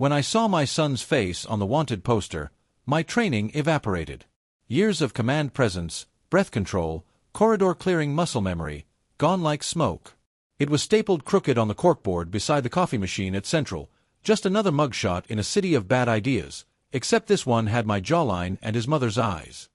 When I saw my son's face on the wanted poster, my training evaporated. Years of command presence, breath control, corridor-clearing muscle memory, gone like smoke. It was stapled crooked on the corkboard beside the coffee machine at Central, just another mugshot in a city of bad ideas, except this one had my jawline and his mother's eyes.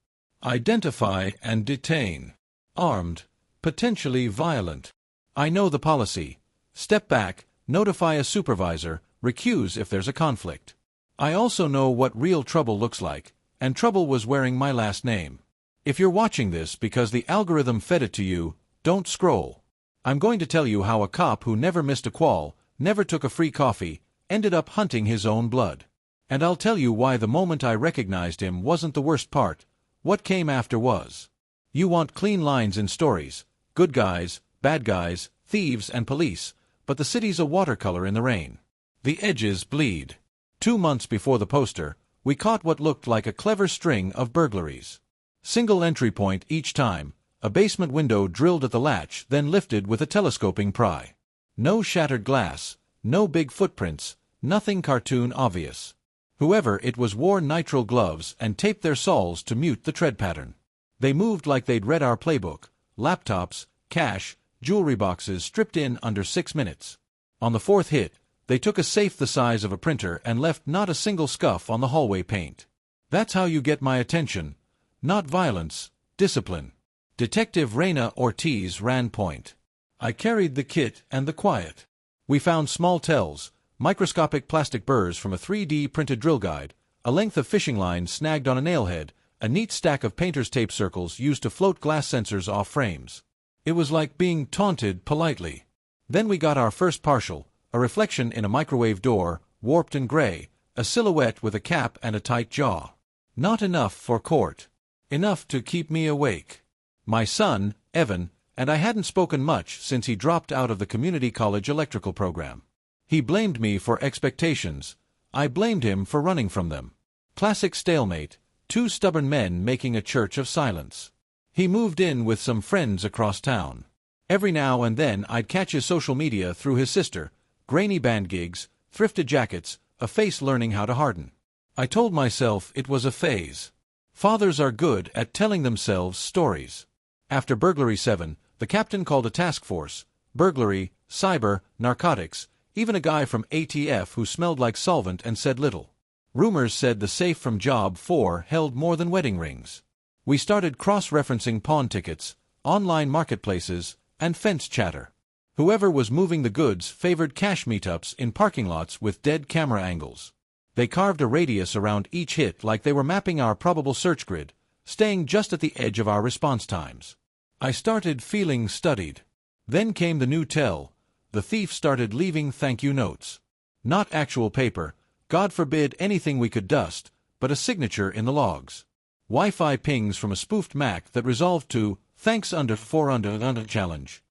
Identify and detain. Armed. Potentially violent. I know the policy. Step back, notify a supervisor, recuse if there's a conflict. I also know what real trouble looks like, and trouble was wearing my last name. If you're watching this because the algorithm fed it to you, don't scroll. I'm going to tell you how a cop who never missed a qual, never took a free coffee, ended up hunting his own blood. And I'll tell you why the moment I recognized him wasn't the worst part. What came after was. You want clean lines in stories, good guys, bad guys, thieves and police, but the city's a watercolor in the rain. The edges bleed. 2 months before the poster, we caught what looked like a clever string of burglaries. Single entry point each time, a basement window drilled at the latch, then lifted with a telescoping pry. No shattered glass, no big footprints, nothing cartoon obvious. Whoever it was wore nitrile gloves and taped their soles to mute the tread pattern. They moved like they'd read our playbook, laptops, cash, jewelry boxes stripped in under 6 minutes. On the 4th hit, they took a safe the size of a printer and left not a single scuff on the hallway paint. That's how you get my attention. Not violence, discipline. Detective Reina Ortiz ran point. I carried the kit and the quiet. We found small tells, microscopic plastic burrs from a 3D printed drill guide, a length of fishing line snagged on a nailhead, a neat stack of painter's tape circles used to float glass sensors off frames. It was like being taunted politely. Then we got our first partial, a reflection in a microwave door, warped and gray, a silhouette with a cap and a tight jaw. Not enough for court. Enough to keep me awake. My son, Evan, and I hadn't spoken much since he dropped out of the community college electrical program. He blamed me for expectations. I blamed him for running from them. Classic stalemate, 2 stubborn men making a church of silence. He moved in with some friends across town. Every now and then I'd catch his social media through his sister, grainy band gigs, thrifted jackets, a face learning how to harden. I told myself it was a phase. Fathers are good at telling themselves stories. After Burglary 7, the captain called a task force. Burglary, cyber, narcotics, even a guy from ATF who smelled like solvent and said little. Rumors said the safe from Job 4 held more than wedding rings. We started cross-referencing pawn tickets, online marketplaces, and fence chatter. Whoever was moving the goods favored cash meetups in parking lots with dead camera angles. They carved a radius around each hit like they were mapping our probable search grid, staying just at the edge of our response times. I started feeling studied. Then came the new tell. The thief started leaving thank you notes. Not actual paper, God forbid anything we could dust, but a signature in the logs. Wi-Fi pings from a spoofed Mac that resolved to, thanks under 4 under challenge.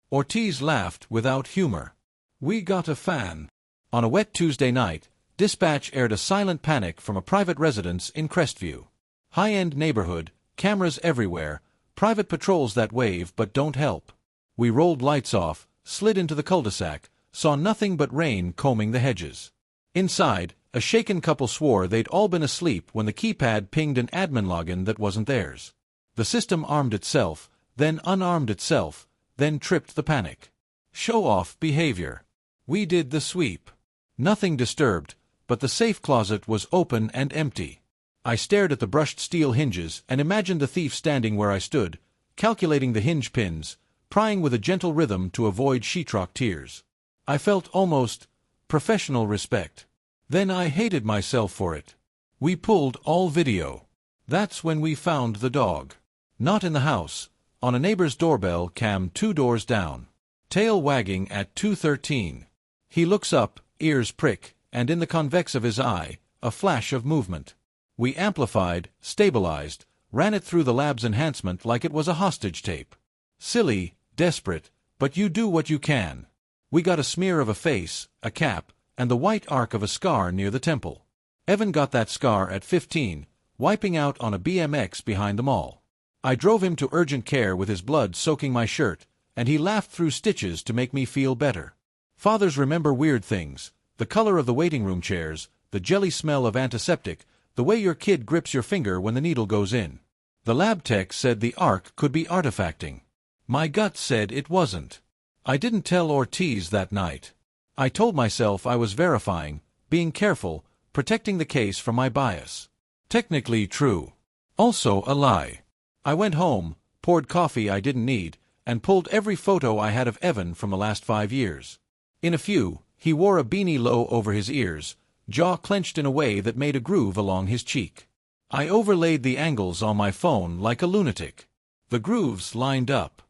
Ortiz laughed without humor. We got a fan. On a wet Tuesday night, dispatch aired a silent panic from a private residence in Crestview. High-end neighborhood, cameras everywhere, private patrols that wave but don't help. We rolled lights off, slid into the cul-de-sac, saw nothing but rain combing the hedges. Inside, a shaken couple swore they'd all been asleep when the keypad pinged an admin login that wasn't theirs. The system armed itself, then unarmed itself, then tripped the panic. Show-off behavior. We did the sweep. Nothing disturbed, but the safe closet was open and empty. I stared at the brushed steel hinges and imagined the thief standing where I stood, calculating the hinge pins, prying with a gentle rhythm to avoid sheetrock tears. I felt almost professional respect. Then I hated myself for it. We pulled all video. That's when we found the dog. Not in the house, on a neighbor's doorbell cam 2 doors down. Tail wagging at 2:13. He looks up, ears prick, and in the convex of his eye, a flash of movement. We amplified, stabilized, ran it through the lab's enhancement like it was a hostage tape. Silly, desperate, but you do what you can. We got a smear of a face, a cap, and the white arc of a scar near the temple. Evan got that scar at 15, wiping out on a BMX behind the mall. I drove him to urgent care with his blood soaking my shirt, and he laughed through stitches to make me feel better. Fathers remember weird things, The color of the waiting room chairs, the jelly smell of antiseptic, the way your kid grips your finger when the needle goes in. The lab tech said the arc could be artifacting. My gut said it wasn't. I didn't tell Ortiz that night. I told myself I was verifying, being careful, protecting the case from my bias. Technically true. Also a lie. I went home, poured coffee I didn't need, and pulled every photo I had of Evan from the last 5 years. In a few, he wore a beanie low over his ears, jaw clenched in a way that made a groove along his cheek. I overlaid the angles on my phone like a lunatic. The grooves lined up.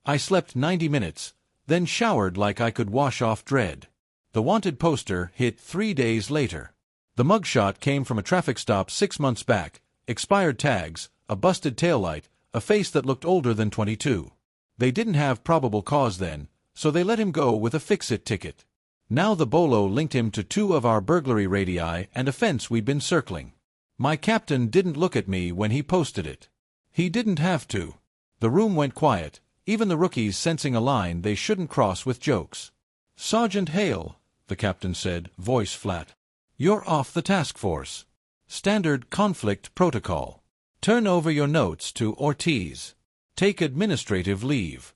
I slept 90 minutes, then showered like I could wash off dread. The wanted poster hit 3 days later. The mugshot came from a traffic stop 6 months back, expired tags, a busted taillight, a face that looked older than 22. They didn't have probable cause then, so they let him go with a fix-it ticket. Now the bolo linked him to 2 of our burglary radii and a fence we'd been circling. My captain didn't look at me when he posted it. He didn't have to. The room went quiet, even the rookies sensing a line they shouldn't cross with jokes. "Sergeant Hale," the captain said, voice flat. "You're off the task force. Standard conflict protocol. Turn over your notes to Ortiz. Take administrative leave."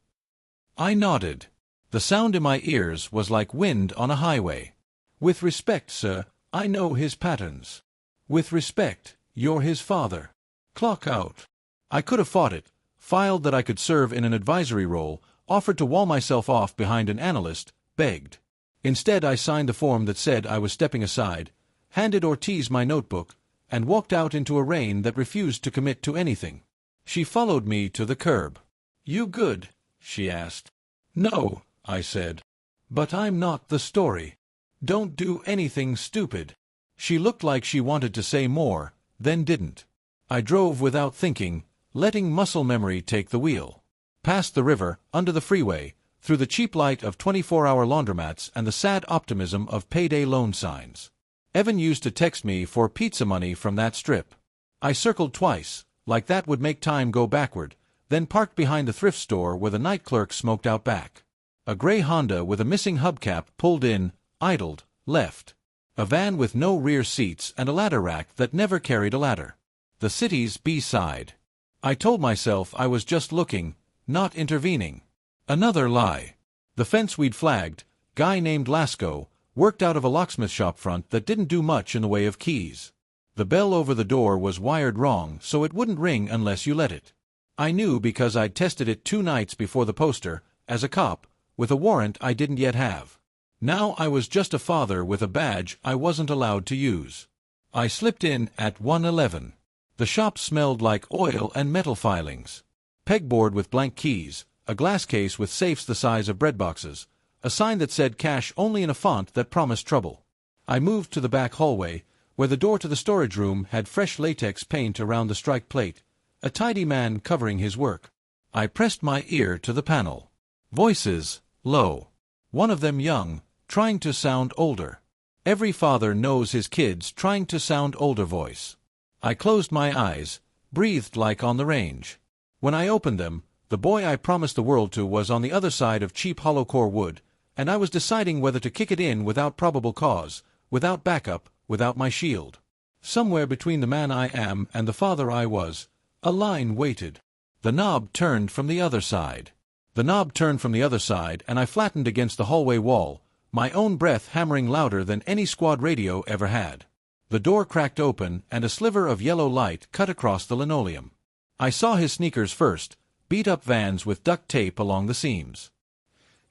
I nodded. The sound in my ears was like wind on a highway. "With respect, sir, I know his patterns. With respect, you're his father. Clock out." I could have fought it, filed that I could serve in an advisory role, offered to wall myself off behind an analyst, begged. Instead I signed the form that said I was stepping aside, handed Ortiz my notebook, and walked out into a rain that refused to commit to anything. She followed me to the curb. "You good?" she asked. "No," I said. "But I'm not the story. Don't do anything stupid." She looked like she wanted to say more, then didn't. I drove without thinking, letting muscle memory take the wheel. Past the river, under the freeway, through the cheap light of 24-hour laundromats and the sad optimism of payday loan signs. Evan used to text me for pizza money from that strip. I circled twice, like that would make time go backward, then parked behind the thrift store where the night clerk smoked out back. A gray Honda with a missing hubcap pulled in, idled, left. A van with no rear seats and a ladder rack that never carried a ladder. The city's B-side. I told myself I was just looking, not intervening. Another lie. The fence we'd flagged, guy named Lasco, worked out of a locksmith shop front that didn't do much in the way of keys. The bell over the door was wired wrong, so it wouldn't ring unless you let it. I knew because I'd tested it 2 nights before the poster, as a cop, with a warrant I didn't yet have. Now I was just a father with a badge I wasn't allowed to use. I slipped in at 111. The shop smelled like oil and metal filings. Pegboard with blank keys, a glass case with safes the size of bread boxes, a sign that said cash only in a font that promised trouble. I moved to the back hallway, where the door to the storage room had fresh latex paint around the strike plate, a tidy man covering his work. I pressed my ear to the panel. Voices, low. One of them young, trying to sound older. Every father knows his kid's trying to sound older voice. I closed my eyes, breathed like on the range. When I opened them, the boy I promised the world to was on the other side of cheap hollow-core wood, and I was deciding whether to kick it in without probable cause, without backup, without my shield. Somewhere between the man I am and the father I was, a line waited. The knob turned from the other side. The knob turned from the other side, and I flattened against the hallway wall, my own breath hammering louder than any squad radio ever had. The door cracked open, and a sliver of yellow light cut across the linoleum. I saw his sneakers first, beat-up Vans with duct tape along the seams.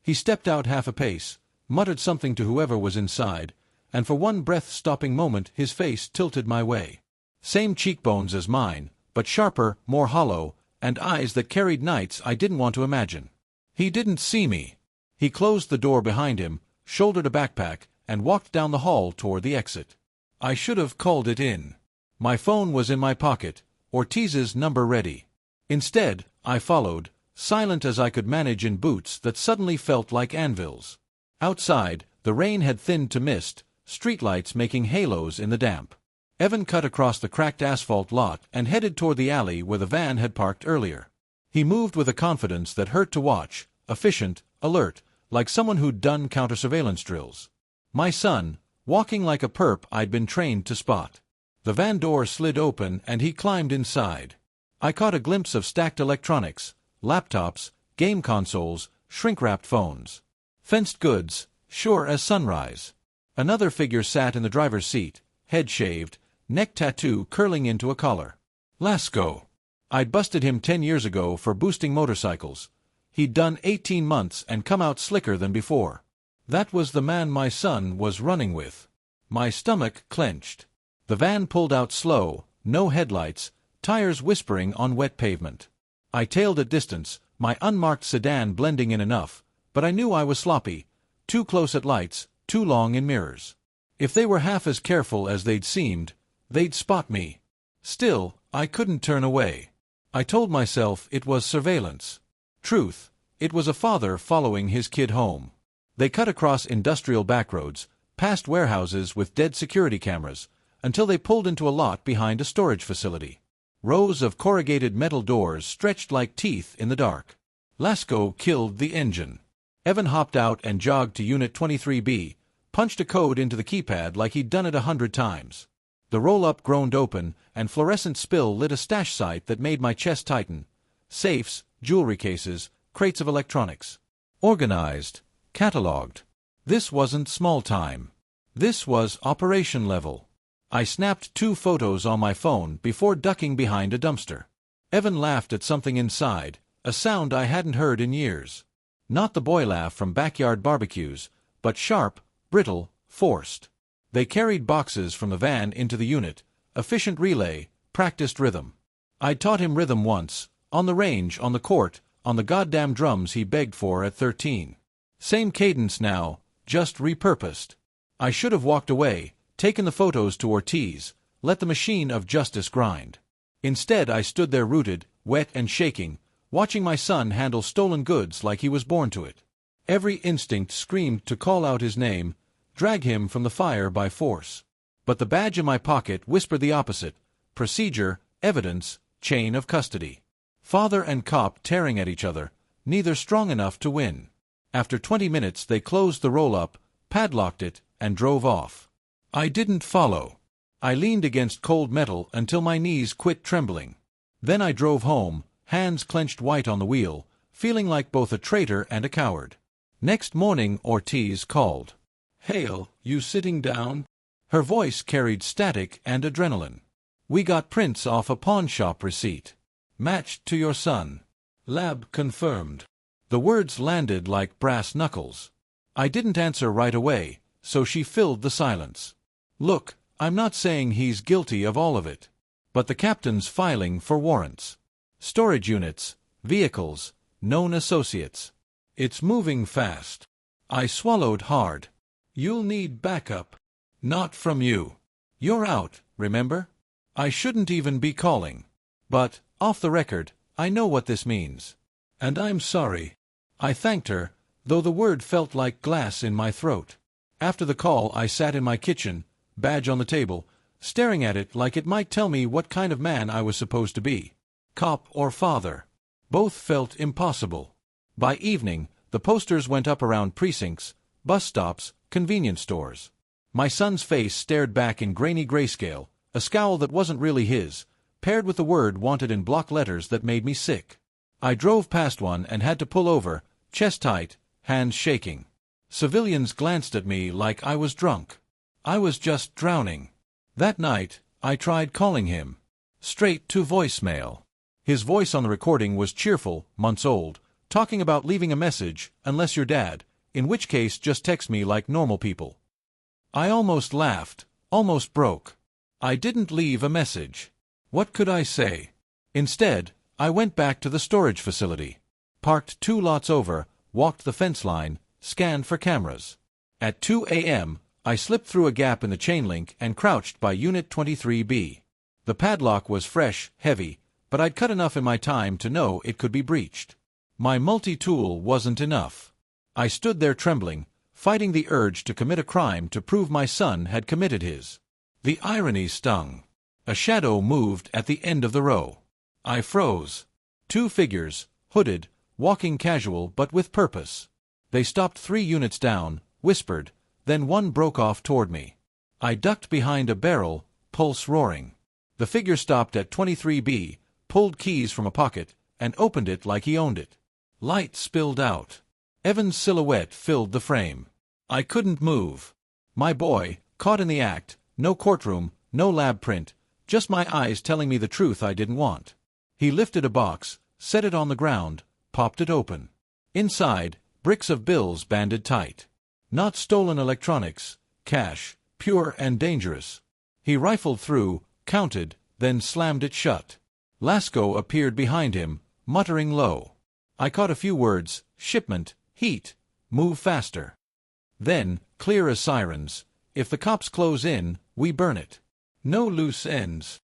He stepped out half a pace, muttered something to whoever was inside, and for one breath-stopping moment his face tilted my way. Same cheekbones as mine, but sharper, more hollow, and eyes that carried nights I didn't want to imagine. He didn't see me. He closed the door behind him, shouldered a backpack, and walked down the hall toward the exit. I should have called it in. My phone was in my pocket, Ortiz's number ready. Instead, I followed, silent as I could manage in boots that suddenly felt like anvils. Outside, the rain had thinned to mist, streetlights making halos in the damp. Evan cut across the cracked asphalt lot and headed toward the alley where the van had parked earlier. He moved with a confidence that hurt to watch, efficient, alert, like someone who'd done counter-surveillance drills. My son, walking like a perp I'd been trained to spot. The van door slid open and he climbed inside. I caught a glimpse of stacked electronics, laptops, game consoles, shrink-wrapped phones. Fenced goods, sure as sunrise. Another figure sat in the driver's seat, head shaved, neck tattoo curling into a collar. Lasco. I'd busted him 10 years ago for boosting motorcycles. He'd done 18 months and come out slicker than before. That was the man my son was running with. My stomach clenched. The van pulled out slow, no headlights, tires whispering on wet pavement. I tailed at distance, my unmarked sedan blending in enough, but I knew I was sloppy, too close at lights, too long in mirrors. If they were half as careful as they'd seemed, they'd spot me. Still, I couldn't turn away. I told myself it was surveillance. Truth, it was a father following his kid home. They cut across industrial backroads, past warehouses with dead security cameras, until they pulled into a lot behind a storage facility. Rows of corrugated metal doors stretched like teeth in the dark. Lasco killed the engine. Evan hopped out and jogged to Unit 23B, punched a code into the keypad like he'd done it 100 times. The roll-up groaned open, and fluorescent spill lit a stash site that made my chest tighten. Safes, jewelry cases, crates of electronics. Organized, catalogued. This wasn't small time. This was operation level. I snapped 2 photos on my phone before ducking behind a dumpster. Evan laughed at something inside, a sound I hadn't heard in years. Not the boy laugh from backyard barbecues, but sharp, brittle, forced. They carried boxes from the van into the unit, efficient relay, practiced rhythm. I'd taught him rhythm once, on the range, on the court, on the goddamn drums he begged for at 13. Same cadence now, just repurposed. I should have walked away, taken the photos to Ortiz, let the machine of justice grind. Instead I stood there rooted, wet and shaking, watching my son handle stolen goods like he was born to it. Every instinct screamed to call out his name, drag him from the fire by force. But the badge in my pocket whispered the opposite: procedure, evidence, chain of custody. Father and cop tearing at each other, neither strong enough to win. After 20 minutes they closed the roll-up, padlocked it, and drove off. I didn't follow. I leaned against cold metal until my knees quit trembling. Then I drove home, hands clenched white on the wheel, feeling like both a traitor and a coward. Next morning Ortiz called. "Hale, you sitting down?" Her voice carried static and adrenaline. "We got prints off a pawn shop receipt. Matched to your son. Lab confirmed." The words landed like brass knuckles. I didn't answer right away, so she filled the silence. "Look, I'm not saying he's guilty of all of it. But the captain's filing for warrants. Storage units, vehicles, known associates. It's moving fast." I swallowed hard. "You'll need backup." "Not from you. You're out, remember? I shouldn't even be calling. But, off the record, I know what this means. And I'm sorry." I thanked her, though the word felt like glass in my throat. After the call I sat in my kitchen, badge on the table, staring at it like it might tell me what kind of man I was supposed to be. Cop or father. Both felt impossible. By evening, the posters went up around precincts, bus stops, convenience stores. My son's face stared back in grainy grayscale, a scowl that wasn't really his, paired with the word wanted in block letters that made me sick. I drove past one and had to pull over, chest tight, hands shaking. Civilians glanced at me like I was drunk. I was just drowning. That night, I tried calling him. Straight to voicemail. His voice on the recording was cheerful, months old, talking about leaving a message, unless you're dad, in which case just text me like normal people. I almost laughed, almost broke. I didn't leave a message. What could I say? Instead, I went back to the storage facility. Parked 2 lots over, walked the fence line, scanned for cameras. At 2 a.m., I slipped through a gap in the chain link and crouched by Unit 23B. The padlock was fresh, heavy, but I'd cut enough in my time to know it could be breached. My multi-tool wasn't enough. I stood there trembling, fighting the urge to commit a crime to prove my son had committed his. The irony stung. A shadow moved at the end of the row. I froze. 2 figures, hooded, walking casual but with purpose. They stopped 3 units down, whispered, then one broke off toward me. I ducked behind a barrel, pulse roaring. The figure stopped at 23B, pulled keys from a pocket, and opened it like he owned it. Light spilled out. Evan's silhouette filled the frame. I couldn't move. My boy, caught in the act, no courtroom, no lab print, just my eyes telling me the truth I didn't want. He lifted a box, set it on the ground, popped it open. Inside, bricks of bills banded tight. Not stolen electronics, cash, pure and dangerous. He rifled through, counted, then slammed it shut. Lasco appeared behind him, muttering low. I caught a few words: shipment, heat, move faster. Then, clear as sirens, if the cops close in, we burn it. No loose ends.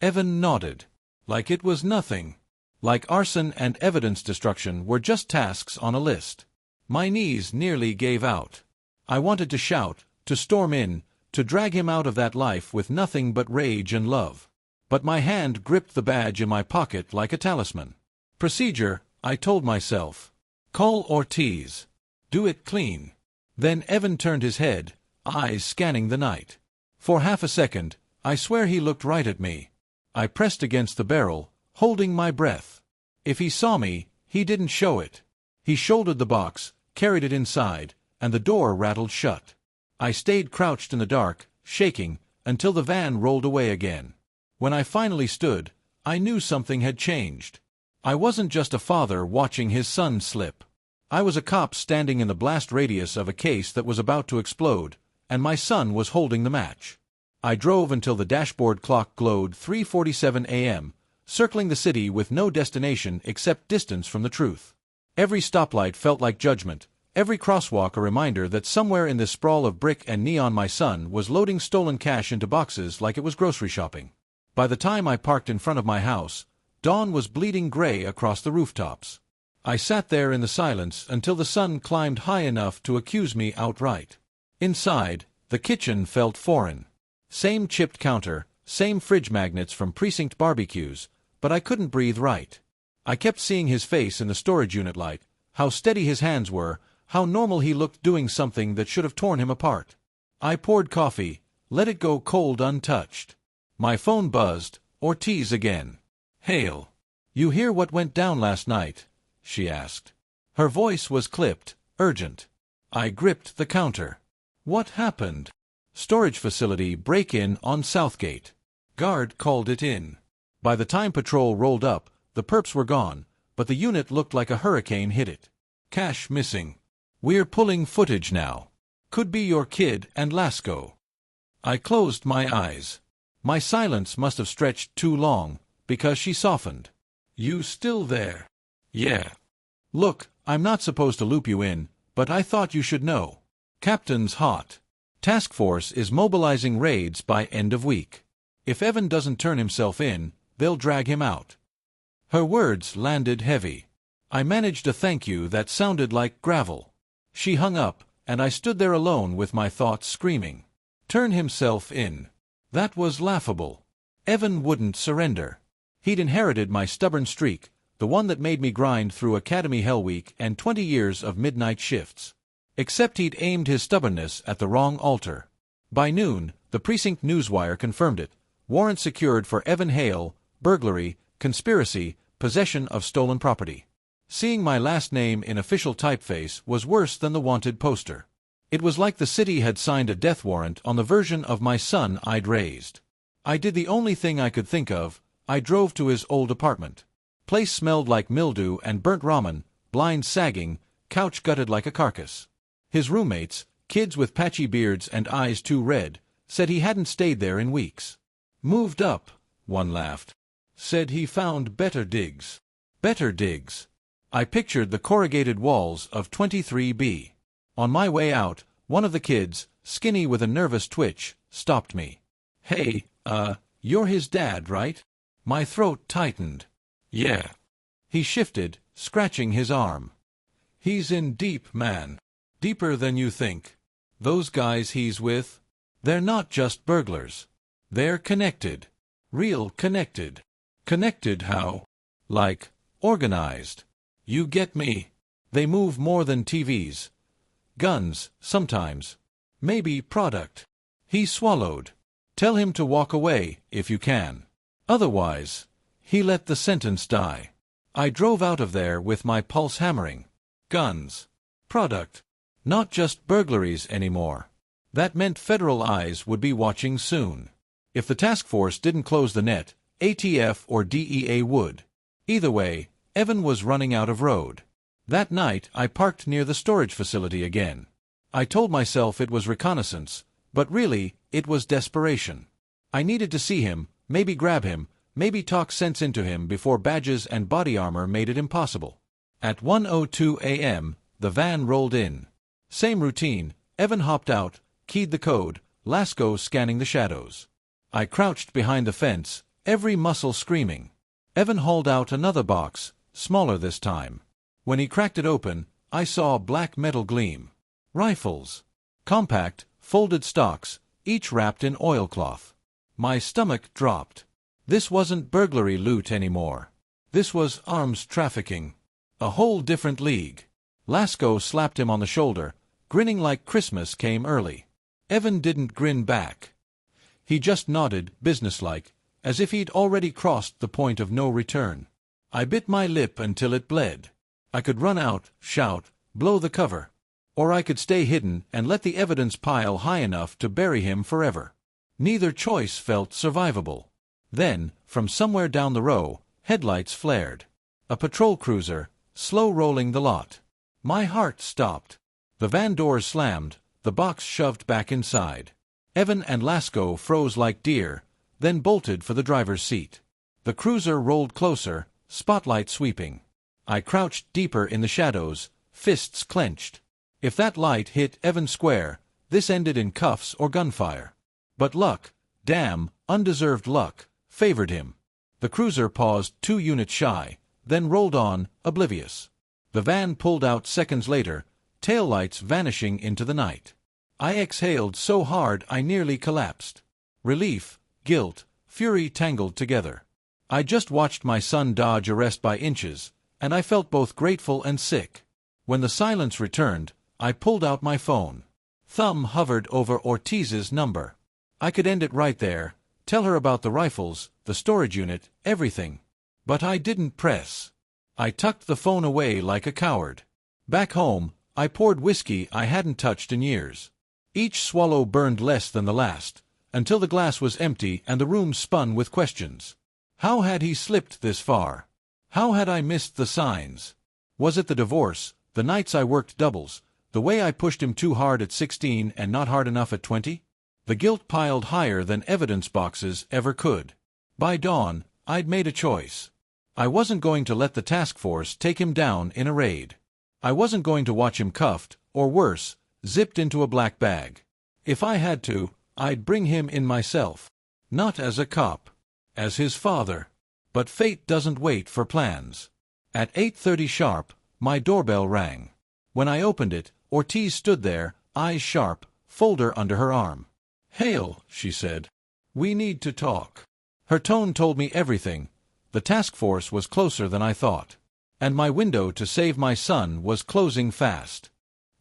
Evan nodded. Like it was nothing. Like arson and evidence destruction were just tasks on a list. My knees nearly gave out. I wanted to shout, to storm in, to drag him out of that life with nothing but rage and love. But my hand gripped the badge in my pocket like a talisman. Procedure, I told myself. Call Ortiz. Do it clean. Then Evan turned his head, eyes scanning the night. For half a second, I swear he looked right at me. I pressed against the barrel, holding my breath. If he saw me, he didn't show it. He shouldered the box, carried it inside, and the door rattled shut. I stayed crouched in the dark, shaking, until the van rolled away again. When I finally stood, I knew something had changed. I wasn't just a father watching his son slip. I was a cop standing in the blast radius of a case that was about to explode, and my son was holding the match. I drove until the dashboard clock glowed 3:47 a.m., circling the city with no destination except distance from the truth. Every stoplight felt like judgment, every crosswalk a reminder that somewhere in this sprawl of brick and neon my son was loading stolen cash into boxes like it was grocery shopping. By the time I parked in front of my house, dawn was bleeding gray across the rooftops. I sat there in the silence until the sun climbed high enough to accuse me outright. Inside, the kitchen felt foreign. Same chipped counter, same fridge magnets from precinct barbecues, but I couldn't breathe right. I kept seeing his face in the storage unit light, how steady his hands were, how normal he looked doing something that should have torn him apart. I poured coffee, let it go cold untouched. My phone buzzed, Ortiz again. "Hale, you hear what went down last night?" she asked. Her voice was clipped, urgent. I gripped the counter. "What happened?" "Storage facility break-in on Southgate. Guard called it in. By the time patrol rolled up, the perps were gone, but the unit looked like a hurricane hit it. Cash missing. We're pulling footage now. Could be your kid and Lasco." I closed my eyes. My silence must have stretched too long, because she softened. "You still there?" "Yeah." "Look, I'm not supposed to loop you in, but I thought you should know. Captain's hot. Task force is mobilizing raids by end of week. If Evan doesn't turn himself in, they'll drag him out." Her words landed heavy. I managed a thank you that sounded like gravel. She hung up, and I stood there alone with my thoughts screaming. Turn himself in. That was laughable. Evan wouldn't surrender. He'd inherited my stubborn streak, the one that made me grind through Academy Hell Week and 20 years of midnight shifts. Except he'd aimed his stubbornness at the wrong altar. By noon, the precinct newswire confirmed it. Warrant secured for Evan Hale, burglary, conspiracy, possession of stolen property. Seeing my last name in official typeface was worse than the wanted poster. It was like the city had signed a death warrant on the version of my son I'd raised. I did the only thing I could think of. I drove to his old apartment. Place smelled like mildew and burnt ramen, blinds sagging, couch gutted like a carcass. His roommates, kids with patchy beards and eyes too red, said he hadn't stayed there in weeks. "Moved up," one laughed. Said he found better digs. Better digs. I pictured the corrugated walls of 23B. On my way out, one of the kids, skinny with a nervous twitch, stopped me. "Hey, you're his dad, right?" My throat tightened. "Yeah." He shifted, scratching his arm. "He's in deep, man. Deeper than you think. Those guys he's with, they're not just burglars. They're connected. Real connected." "Connected how?" "Like, organized. You get me? They move more than TVs. Guns, sometimes. Maybe product. He swallowed. Tell him to walk away, if you can. Otherwise, he let the sentence die. I drove out of there with my pulse hammering. Guns. Product. Not just burglaries anymore. That meant federal eyes would be watching soon. If the task force didn't close the net, ATF or DEA would. Either way, Evan was running out of road. That night, I parked near the storage facility again. I told myself it was reconnaissance, but really, it was desperation. I needed to see him, maybe grab him, maybe talk sense into him before badges and body armor made it impossible. At 1:02 a.m., the van rolled in. Same routine, Evan hopped out, keyed the code, Lasco scanning the shadows. I crouched behind the fence, every muscle screaming. Evan hauled out another box, smaller this time. When he cracked it open, I saw black metal gleam. Rifles. Compact, folded stocks, each wrapped in oilcloth. My stomach dropped. This wasn't burglary loot anymore. This was arms trafficking. A whole different league. Lasco slapped him on the shoulder, grinning like Christmas came early. Evan didn't grin back. He just nodded, businesslike, as if he'd already crossed the point of no return. I bit my lip until it bled. I could run out, shout, blow the cover. Or I could stay hidden and let the evidence pile high enough to bury him forever. Neither choice felt survivable. Then, from somewhere down the row, headlights flared. A patrol cruiser, slow rolling the lot. My heart stopped. The van doors slammed, the box shoved back inside. Evan and Lasco froze like deer, then bolted for the driver's seat. The cruiser rolled closer, spotlight sweeping. I crouched deeper in the shadows, fists clenched. If that light hit Evan square, this ended in cuffs or gunfire. But luck, damn, undeserved luck, favored him. The cruiser paused 2 units shy, then rolled on, oblivious. The van pulled out seconds later, taillights vanishing into the night. I exhaled so hard I nearly collapsed. Relief, guilt, fury tangled together. I just watched my son dodge arrest by inches, and I felt both grateful and sick. When the silence returned, I pulled out my phone. Thumb hovered over Ortiz's number. I could end it right there, tell her about the rifles, the storage unit, everything. But I didn't press. I tucked the phone away like a coward. Back home, I poured whiskey I hadn't touched in years. Each swallow burned less than the last, until the glass was empty and the room spun with questions. How had he slipped this far? How had I missed the signs? Was it the divorce, the nights I worked doubles, the way I pushed him too hard at 16 and not hard enough at 20? The guilt piled higher than evidence boxes ever could. By dawn, I'd made a choice. I wasn't going to let the task force take him down in a raid. I wasn't going to watch him cuffed, or worse, zipped into a black bag. If I had to, I'd bring him in myself. Not as a cop. As his father. But fate doesn't wait for plans. At 8:30 sharp, my doorbell rang. When I opened it, Ortiz stood there, eyes sharp, folder under her arm. "Hale," she said. "We need to talk." Her tone told me everything. The task force was closer than I thought. And my window to save my son was closing fast.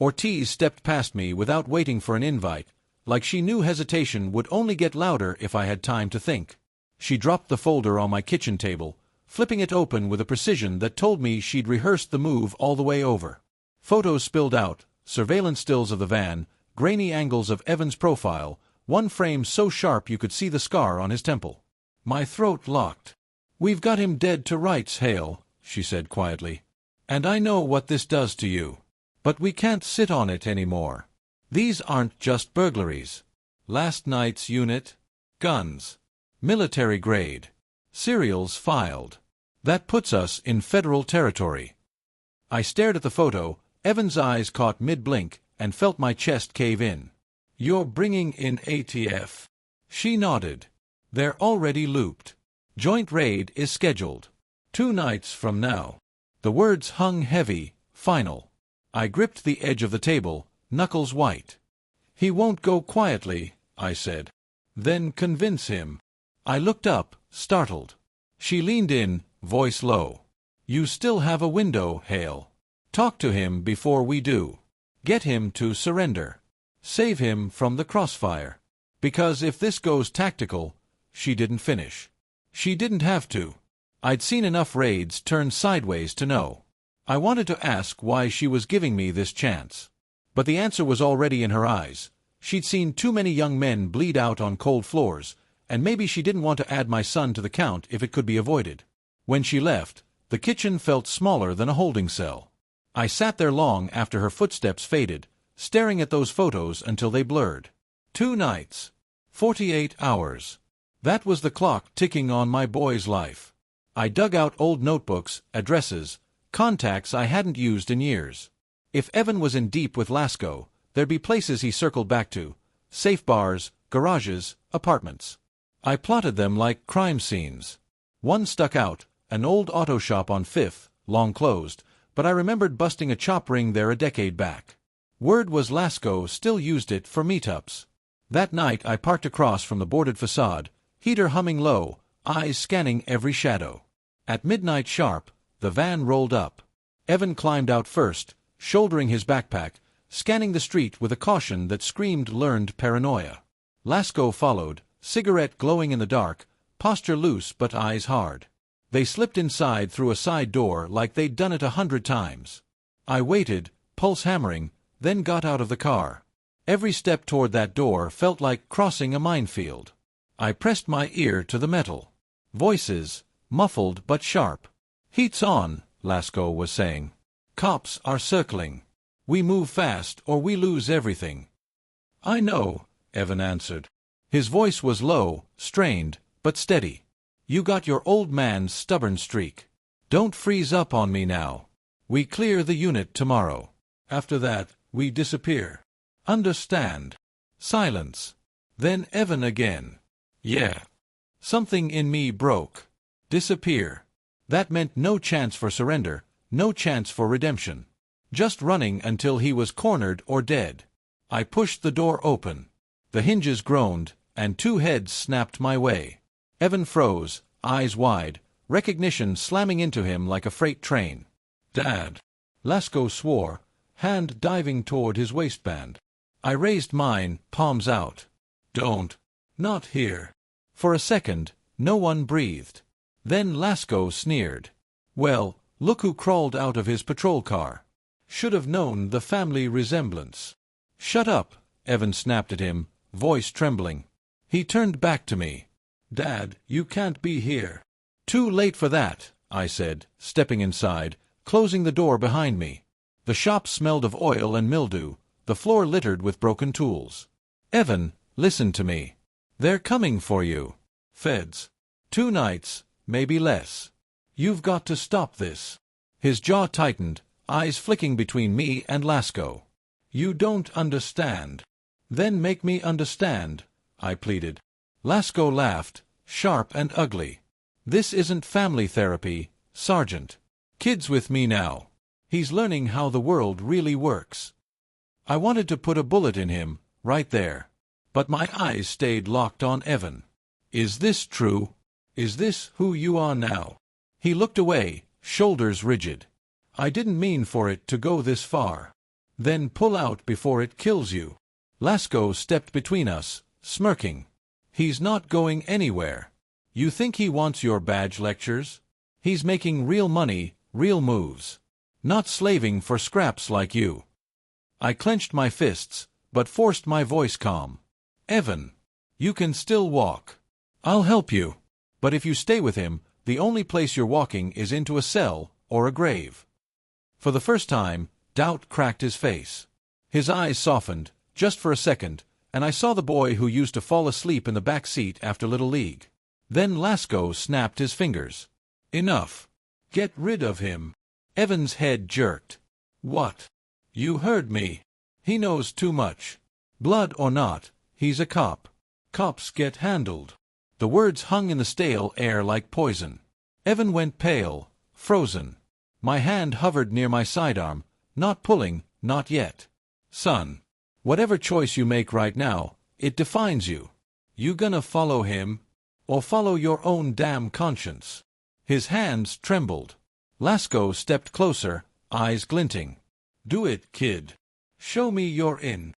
Ortiz stepped past me without waiting for an invite, like she knew hesitation would only get louder if I had time to think. She dropped the folder on my kitchen table, flipping it open with a precision that told me she'd rehearsed the move all the way over. Photos spilled out, surveillance stills of the van, grainy angles of Evan's profile, one frame so sharp you could see the scar on his temple. My throat locked. "We've got him dead to rights, Hale," she said quietly. "And I know what this does to you. But we can't sit on it anymore. These aren't just burglaries. Last night's unit, guns, military grade, serials filed. That puts us in federal territory." I stared at the photo, Evan's eyes caught mid-blink, and felt my chest cave in. "You're bringing in ATF." She nodded. "They're already looped. Joint raid is scheduled. 2 nights from now." The words hung heavy, final. I gripped the edge of the table, knuckles white. "He won't go quietly," I said. "Then convince him." I looked up, startled. She leaned in, voice low. "You still have a window, Hale. Talk to him before we do. Get him to surrender. Save him from the crossfire. Because if this goes tactical, she didn't finish. She didn't have to. I'd seen enough raids turn sideways to know. I wanted to ask why she was giving me this chance. But the answer was already in her eyes. She'd seen too many young men bleed out on cold floors, and maybe she didn't want to add my son to the count if it could be avoided. When she left, the kitchen felt smaller than a holding cell. I sat there long after her footsteps faded, staring at those photos until they blurred. 2 nights. 48 hours. That was the clock ticking on my boy's life. I dug out old notebooks, addresses, contacts I hadn't used in years. If Evan was in deep with Lasco, there'd be places he circled back to: safe bars, garages, apartments. I plotted them like crime scenes. One stuck out, an old auto shop on 5th, long closed, but I remembered busting a chop ring there a decade back. Word was Lasco still used it for meetups. That night I parked across from the boarded facade, heater humming low, eyes scanning every shadow. At midnight sharp, the van rolled up. Evan climbed out first, shouldering his backpack, scanning the street with a caution that screamed learned paranoia. Lasco followed, cigarette glowing in the dark, posture loose but eyes hard. They slipped inside through a side door like they'd done it 100 times. I waited, pulse hammering, then got out of the car. Every step toward that door felt like crossing a minefield. I pressed my ear to the metal. Voices, muffled but sharp. "Heat's on," Lasco was saying. "Cops are circling. We move fast or we lose everything." "I know," Evan answered. His voice was low, strained, but steady. "You got your old man's stubborn streak. Don't freeze up on me now. We clear the unit tomorrow. After that, we disappear. Understand?" Silence. Then Evan again. "Yeah." Something in me broke. Disappear. That meant no chance for surrender, no chance for redemption. Just running until he was cornered or dead. I pushed the door open. The hinges groaned, and 2 heads snapped my way. Evan froze, eyes wide, recognition slamming into him like a freight train. "Dad." Lasco swore, hand diving toward his waistband. I raised mine, palms out. "Don't. Not here." For a second, no one breathed. Then Lasco sneered. "Well, look who crawled out of his patrol car. Should have known the family resemblance." "Shut up," Evan snapped at him, voice trembling. He turned back to me. "Dad, you can't be here." "Too late for that," I said, stepping inside, closing the door behind me. The shop smelled of oil and mildew, the floor littered with broken tools. "Evan, listen to me. They're coming for you. Feds. 2 nights, maybe less. You've got to stop this." His jaw tightened, eyes flicking between me and Lasco. "You don't understand." "Then make me understand," I pleaded. Lasco laughed, sharp and ugly. "This isn't family therapy, Sergeant. Kid's with me now. He's learning how the world really works." I wanted to put a bullet in him, right there. But my eyes stayed locked on Evan. "Is this true? Is this who you are now?" He looked away, shoulders rigid. "I didn't mean for it to go this far." "Then pull out before it kills you." Lasco stepped between us, smirking. "He's not going anywhere. You think he wants your badge lectures? He's making real money, real moves. Not slaving for scraps like you." I clenched my fists, but forced my voice calm. "Evan, you can still walk. I'll help you. But if you stay with him, the only place you're walking is into a cell or a grave." For the first time, doubt cracked his face. His eyes softened, just for a second, and I saw the boy who used to fall asleep in the back seat after Little League. Then Lasco snapped his fingers. "Enough. Get rid of him." Evan's head jerked. "What?" "You heard me. He knows too much. Blood or not, he's a cop. Cops get handled." The words hung in the stale air like poison. Evan went pale, frozen. My hand hovered near my sidearm, not pulling, not yet. "Son, whatever choice you make right now, it defines you. You gonna follow him? Or follow your own damn conscience?" His hands trembled. Lasco stepped closer, eyes glinting. "Do it, kid. Show me you're in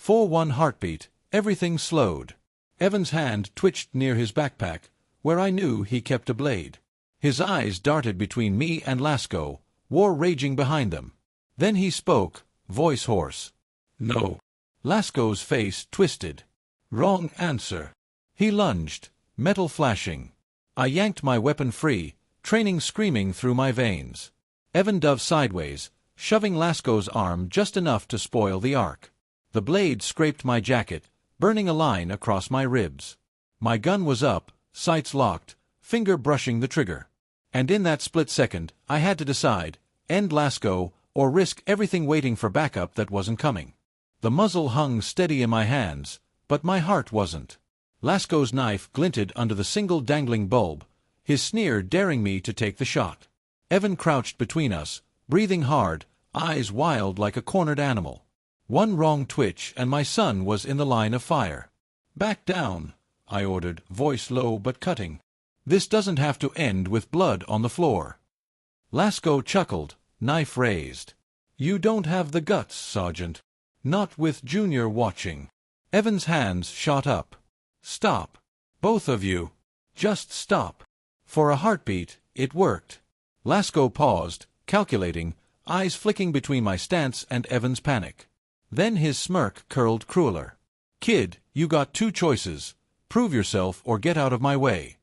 For one heartbeat, everything slowed. Evan's hand twitched near his backpack, where I knew he kept a blade. His eyes darted between me and Lasco, war raging behind them. Then he spoke, voice hoarse. "No." Lasco's face twisted. "Wrong answer." He lunged, metal flashing. I yanked my weapon free, training screaming through my veins. Evan dove sideways, shoving Lasco's arm just enough to spoil the arc. The blade scraped my jacket, burning a line across my ribs. My gun was up, sights locked, finger brushing the trigger. And in that split second, I had to decide, end Lasco or risk everything waiting for backup that wasn't coming. The muzzle hung steady in my hands, but my heart wasn't. Lasco's knife glinted under the single dangling bulb, his sneer daring me to take the shot. Evan crouched between us, breathing hard, eyes wild like a cornered animal. One wrong twitch and my son was in the line of fire. "Back down," I ordered, voice low but cutting. "This doesn't have to end with blood on the floor." Lasco chuckled, knife raised. "You don't have the guts, Sergeant. Not with Junior watching." Evan's hands shot up. "Stop. Both of you. Just stop." For a heartbeat, it worked. Lasco paused, calculating, eyes flicking between my stance and Evan's panic. Then his smirk curled crueler. "Kid, you got two choices. Prove yourself or get out of my way."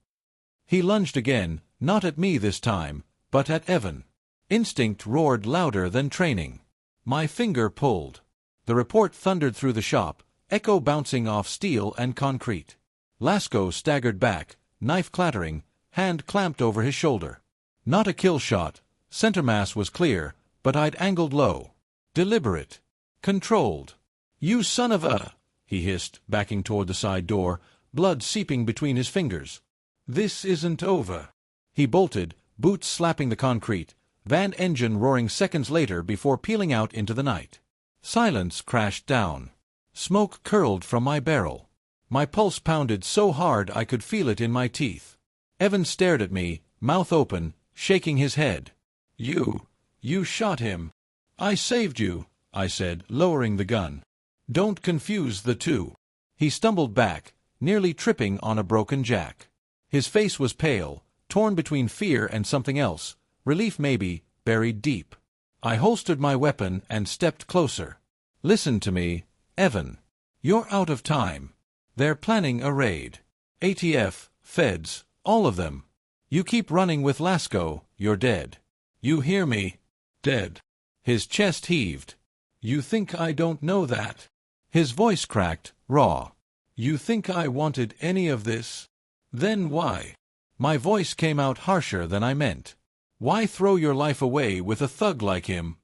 He lunged again, not at me this time, but at Evan. Instinct roared louder than training. My finger pulled. The report thundered through the shop, echo bouncing off steel and concrete. Lasco staggered back, knife clattering, hand clamped over his shoulder. Not a kill shot. Center mass was clear, but I'd angled low. Deliberate. Controlled. "You son of a—" he hissed, backing toward the side door, blood seeping between his fingers. "This isn't over." He bolted, boots slapping the concrete, van engine roaring seconds later before peeling out into the night. Silence crashed down. Smoke curled from my barrel. My pulse pounded so hard I could feel it in my teeth. Evan stared at me, mouth open, shaking his head. You shot him." "I saved you," I said, lowering the gun. "Don't confuse the two." He stumbled back, nearly tripping on a broken jack. His face was pale, torn between fear and something else, relief maybe, buried deep. I holstered my weapon and stepped closer. "Listen to me, Evan. You're out of time. They're planning a raid. ATF, feds, all of them. You keep running with Lasco, you're dead. You hear me? Dead." His chest heaved. "You think I don't know that?" His voice cracked, raw. "You think I wanted any of this? Then why?" My voice came out harsher than I meant. "Why throw your life away with a thug like him?"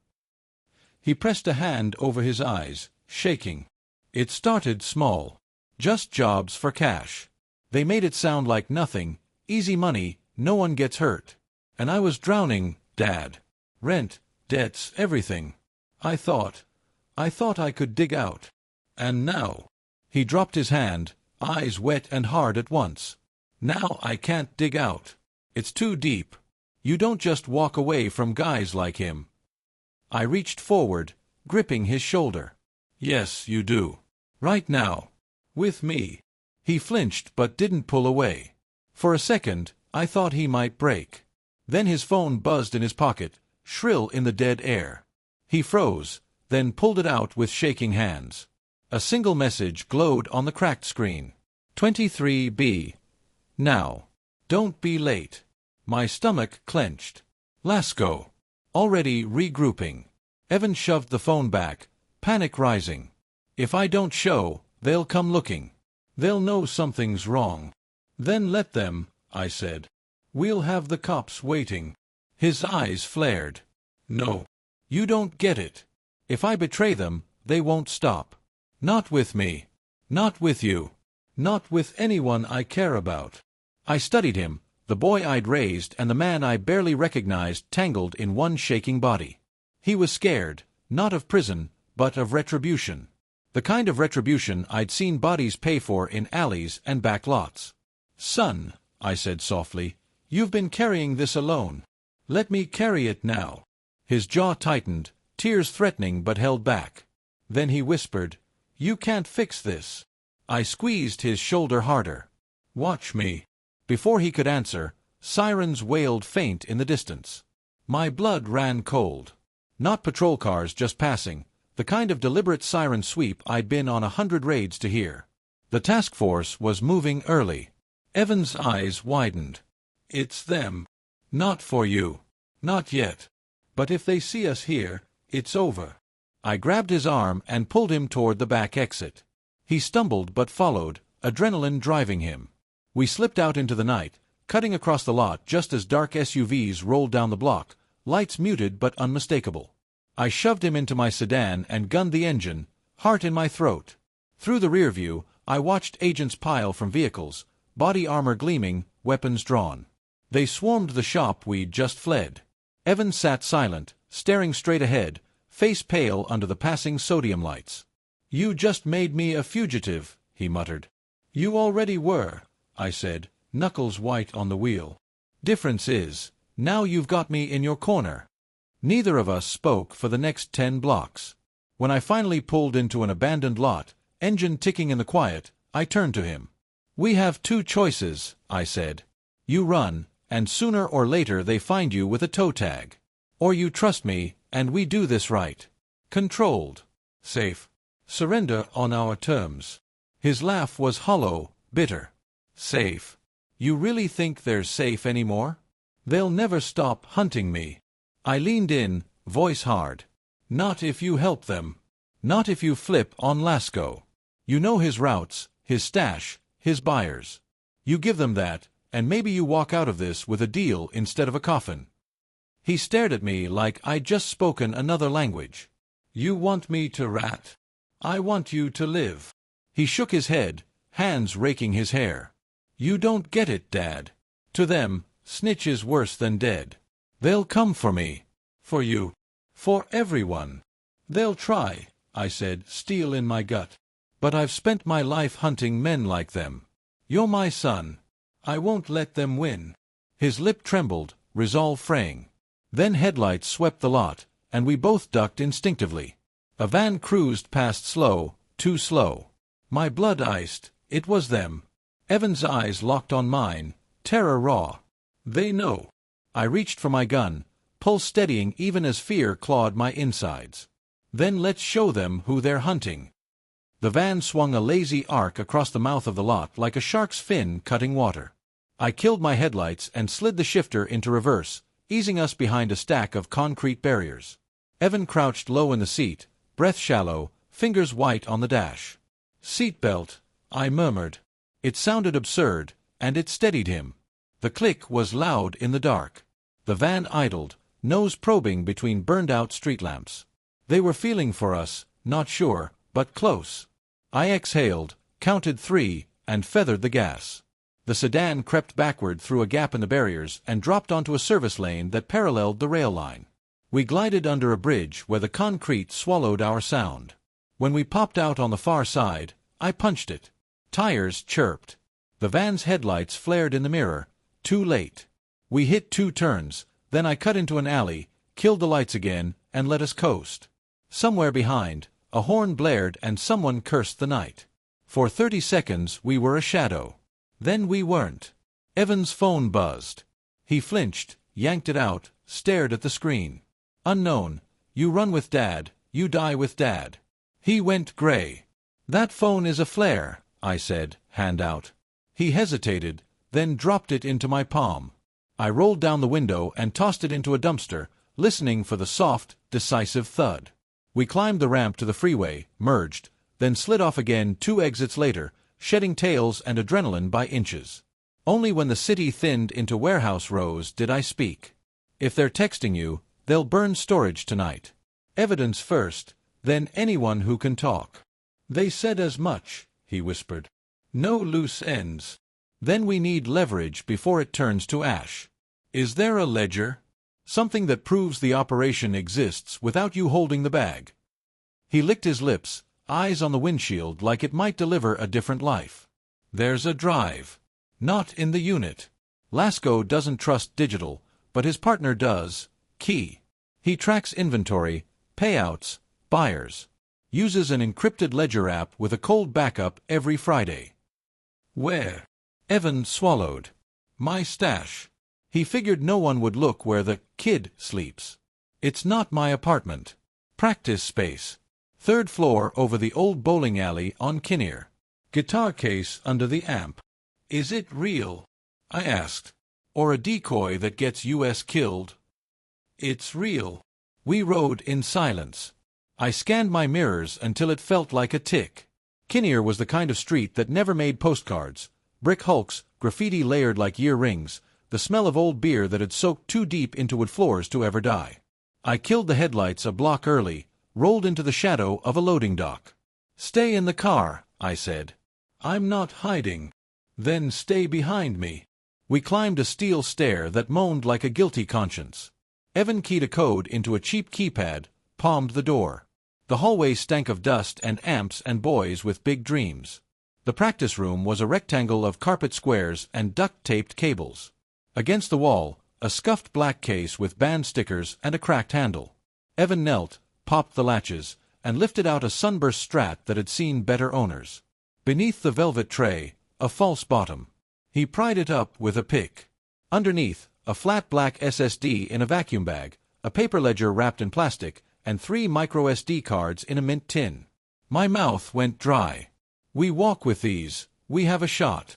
He pressed a hand over his eyes, shaking. "It started small. Just jobs for cash. They made it sound like nothing, easy money, no one gets hurt. And I was drowning, Dad. Rent, debts, everything. I thought I could dig out. And now—" He dropped his hand, eyes wet and hard at once. "Now I can't dig out. It's too deep. You don't just walk away from guys like him." I reached forward, gripping his shoulder. "Yes, you do. Right now. With me." He flinched but didn't pull away. For a second, I thought he might break. Then his phone buzzed in his pocket, shrill in the dead air. He froze, then pulled it out with shaking hands. A single message glowed on the cracked screen. 23B. Now. Don't be late. My stomach clenched. Lasco. Already regrouping. Evan shoved the phone back, panic rising. "If I don't show, they'll come looking. They'll know something's wrong." "Then let them," I said. "We'll have the cops waiting." His eyes flared. "No. You don't get it. If I betray them, they won't stop. Not with me. Not with you. Not with anyone I care about." I studied him, the boy I'd raised and the man I barely recognized tangled in one shaking body. He was scared, not of prison, but of retribution. The kind of retribution I'd seen bodies pay for in alleys and back lots. "Son," I said softly, "you've been carrying this alone. Let me carry it now." His jaw tightened, tears threatening but held back. Then he whispered, You can't fix this. I squeezed his shoulder harder. Watch me. Before he could answer, sirens wailed faint in the distance. My blood ran cold. Not patrol cars just passing, the kind of deliberate siren sweep I'd been on 100 raids to hear. The task force was moving early. Evan's eyes widened. It's them. Not for you. Not yet. But if they see us here, it's over. I grabbed his arm and pulled him toward the back exit. He stumbled but followed, adrenaline driving him. We slipped out into the night, cutting across the lot just as dark SUVs rolled down the block, lights muted but unmistakable. I shoved him into my sedan and gunned the engine, heart in my throat. Through the rear view, I watched agents pile from vehicles, body armor gleaming, weapons drawn. They swarmed the shop we'd just fled. Evan sat silent, staring straight ahead, face pale under the passing sodium lights. You just made me a fugitive, he muttered. You already were, I said, knuckles white on the wheel. Difference is, now you've got me in your corner. Neither of us spoke for the next 10 blocks. When I finally pulled into an abandoned lot, engine ticking in the quiet, I turned to him. We have 2 choices, I said. You run, and sooner or later they find you with a toe tag. Or you trust me, and we do this right. Controlled. Safe. Surrender on our terms. His laugh was hollow, bitter. Safe. You really think they're safe anymore? They'll never stop hunting me. I leaned in, voice hard. Not if you help them. Not if you flip on Lasco. You know his routes, his stash, his buyers. You give them that, and maybe you walk out of this with a deal instead of a coffin. He stared at me like I'd just spoken another language. You want me to rat? I want you to live. He shook his head, hands raking his hair. You don't get it, Dad. To them, snitch is worse than dead. They'll come for me. For you. For everyone. They'll try, I said, steel in my gut. But I've spent my life hunting men like them. You're my son. I won't let them win. His lip trembled, resolve fraying. Then headlights swept the lot, and we both ducked instinctively. A van cruised past slow, too slow. My blood iced. It was them. Evan's eyes locked on mine, terror raw. They know. I reached for my gun, pulse steadying even as fear clawed my insides. Then let's show them who they're hunting. The van swung a lazy arc across the mouth of the lot like a shark's fin cutting water. I killed my headlights and slid the shifter into reverse, easing us behind a stack of concrete barriers. Evan crouched low in the seat, breath shallow, fingers white on the dash. Seatbelt, I murmured. It sounded absurd, and it steadied him. The click was loud in the dark. The van idled, nose probing between burned-out street lamps. They were feeling for us, not sure, but close. I exhaled, counted 3, and feathered the gas. The sedan crept backward through a gap in the barriers and dropped onto a service lane that paralleled the rail line. We glided under a bridge where the concrete swallowed our sound. When we popped out on the far side, I punched it. Tires chirped. The van's headlights flared in the mirror. Too late. We hit 2 turns, then I cut into an alley, killed the lights again, and let us coast. Somewhere behind, a horn blared and someone cursed the night. For 30 seconds we were a shadow. Then we weren't. Evan's phone buzzed. He flinched, yanked it out, stared at the screen. Unknown. You run with Dad, you die with Dad. He went gray. That phone is a flare, I said, hand out. He hesitated, then dropped it into my palm. I rolled down the window and tossed it into a dumpster, listening for the soft, decisive thud. We climbed the ramp to the freeway, merged, then slid off again 2 exits later, shedding tails and adrenaline by inches. Only when the city thinned into warehouse rows did I speak. If they're texting you, they'll burn storage tonight. Evidence first, then anyone who can talk. They said as much, he whispered. No loose ends. Then we need leverage before it turns to ash. Is there a ledger? Something that proves the operation exists without you holding the bag. He licked his lips, eyes on the windshield like it might deliver a different life. There's a drive. Not in the unit. Lasco doesn't trust digital, but his partner does. Key. He tracks inventory, payouts, buyers. Uses an encrypted ledger app with a cold backup every Friday. Where? Evan swallowed. My stash. He figured no one would look where the kid sleeps. It's not my apartment. Practice space. 3rd floor over the old bowling alley on Kinnear. Guitar case under the amp. Is it real? I asked. Or a decoy that gets US killed? It's real. We rode in silence. I scanned my mirrors until it felt like a tick. Kinnear was the kind of street that never made postcards. Brick hulks, graffiti layered like year rings, the smell of old beer that had soaked too deep into wood floors to ever die. I killed the headlights a block early, rolled into the shadow of a loading dock. Stay in the car, I said. I'm not hiding. Then stay behind me. We climbed a steel stair that moaned like a guilty conscience. Evan keyed a code into a cheap keypad, palmed the door. The hallway stank of dust and amps and boys with big dreams. The practice room was a rectangle of carpet squares and duct-taped cables. Against the wall, a scuffed black case with band stickers and a cracked handle. Evan knelt, popped the latches, and lifted out a sunburst Strat that had seen better owners. Beneath the velvet tray, a false bottom. He pried it up with a pick. Underneath, a flat black SSD in a vacuum bag, a paper ledger wrapped in plastic, and 3 microSD cards in a mint tin. My mouth went dry. We walk with these, we have a shot.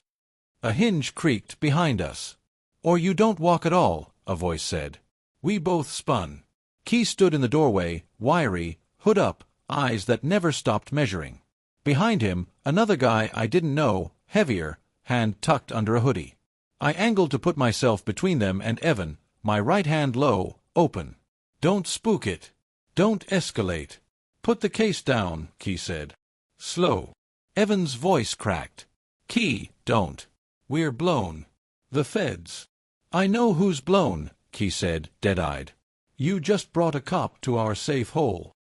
A hinge creaked behind us. Or you don't walk at all, a voice said. We both spun. Key stood in the doorway, wiry, hood up, eyes that never stopped measuring. Behind him, another guy I didn't know, heavier, hand tucked under a hoodie. I angled to put myself between them and Evan, my right hand low, open. Don't spook it. Don't escalate. Put the case down, Key said. Slow. Evan's voice cracked. Key, don't. We're blown. The feds. I know who's blown, Key said, dead-eyed. You just brought a cop to our safe hole.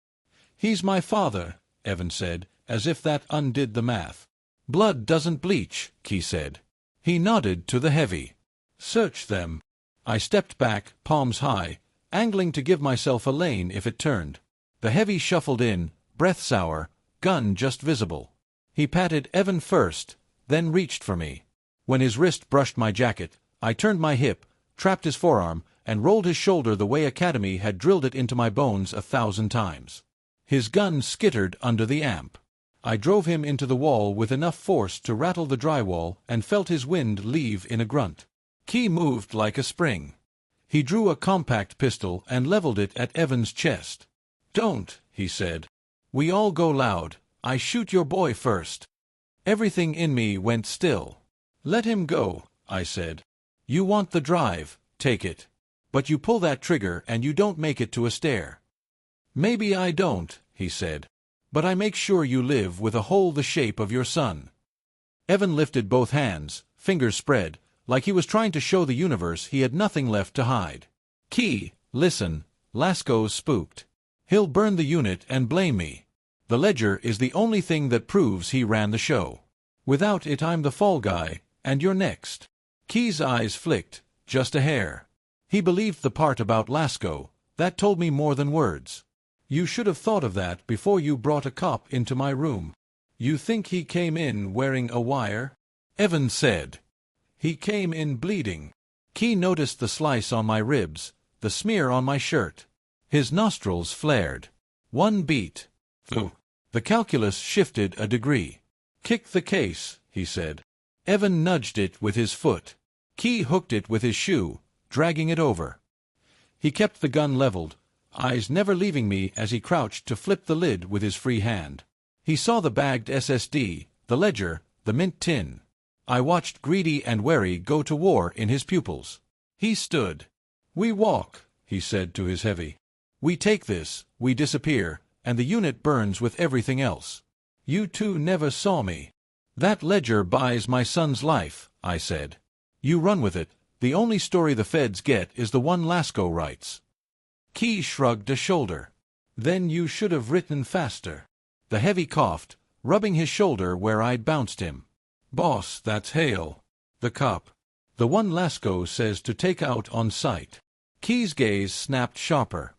He's my father, Evan said, as if that undid the math. Blood doesn't bleach, Key said. He nodded to the heavy. Search them. I stepped back, palms high, angling to give myself a lane if it turned. The heavy shuffled in, breath sour, gun just visible. He patted Evan first, then reached for me. When his wrist brushed my jacket, I turned my hip, trapped his forearm, and rolled his shoulder the way Academy had drilled it into my bones 1,000 times. His gun skittered under the amp. I drove him into the wall with enough force to rattle the drywall and felt his wind leave in a grunt. Key moved like a spring. He drew a compact pistol and leveled it at Evan's chest. Don't, he said. We all go loud. I shoot your boy first. Everything in me went still. Let him go, I said. You want the drive, take it. But you pull that trigger and you don't make it to a stair. Maybe I don't, he said. But I make sure you live with a hole the shape of your son. Evan lifted both hands, fingers spread, like he was trying to show the universe he had nothing left to hide. Key, listen, Lasco's spooked. He'll burn the unit and blame me. The ledger is the only thing that proves he ran the show. Without it I'm the fall guy, and you're next. Key's eyes flicked, just a hair. He believed the part about Lasco. That told me more than words. You should have thought of that before you brought a cop into my room. You think he came in wearing a wire? Evan said. He came in bleeding. Key noticed the slice on my ribs, the smear on my shirt. His nostrils flared. One beat. Through. The calculus shifted a degree. Kick the case, he said. Evan nudged it with his foot. Key hooked it with his shoe, dragging it over. He kept the gun leveled, eyes never leaving me as he crouched to flip the lid with his free hand. He saw the bagged SSD, the ledger, the mint tin. I watched greedy and wary go to war in his pupils. He stood. We walk, he said to his heavy. We take this, we disappear, and the unit burns with everything else. You two never saw me. That ledger buys my son's life, I said. You run with it. The only story the feds get is the one Lasco writes. Key shrugged a shoulder. Then you should have written faster. The heavy coughed, rubbing his shoulder where I'd bounced him. Boss, that's Hale. The cop. The one Lasco says to take out on sight. Key's gaze snapped sharper.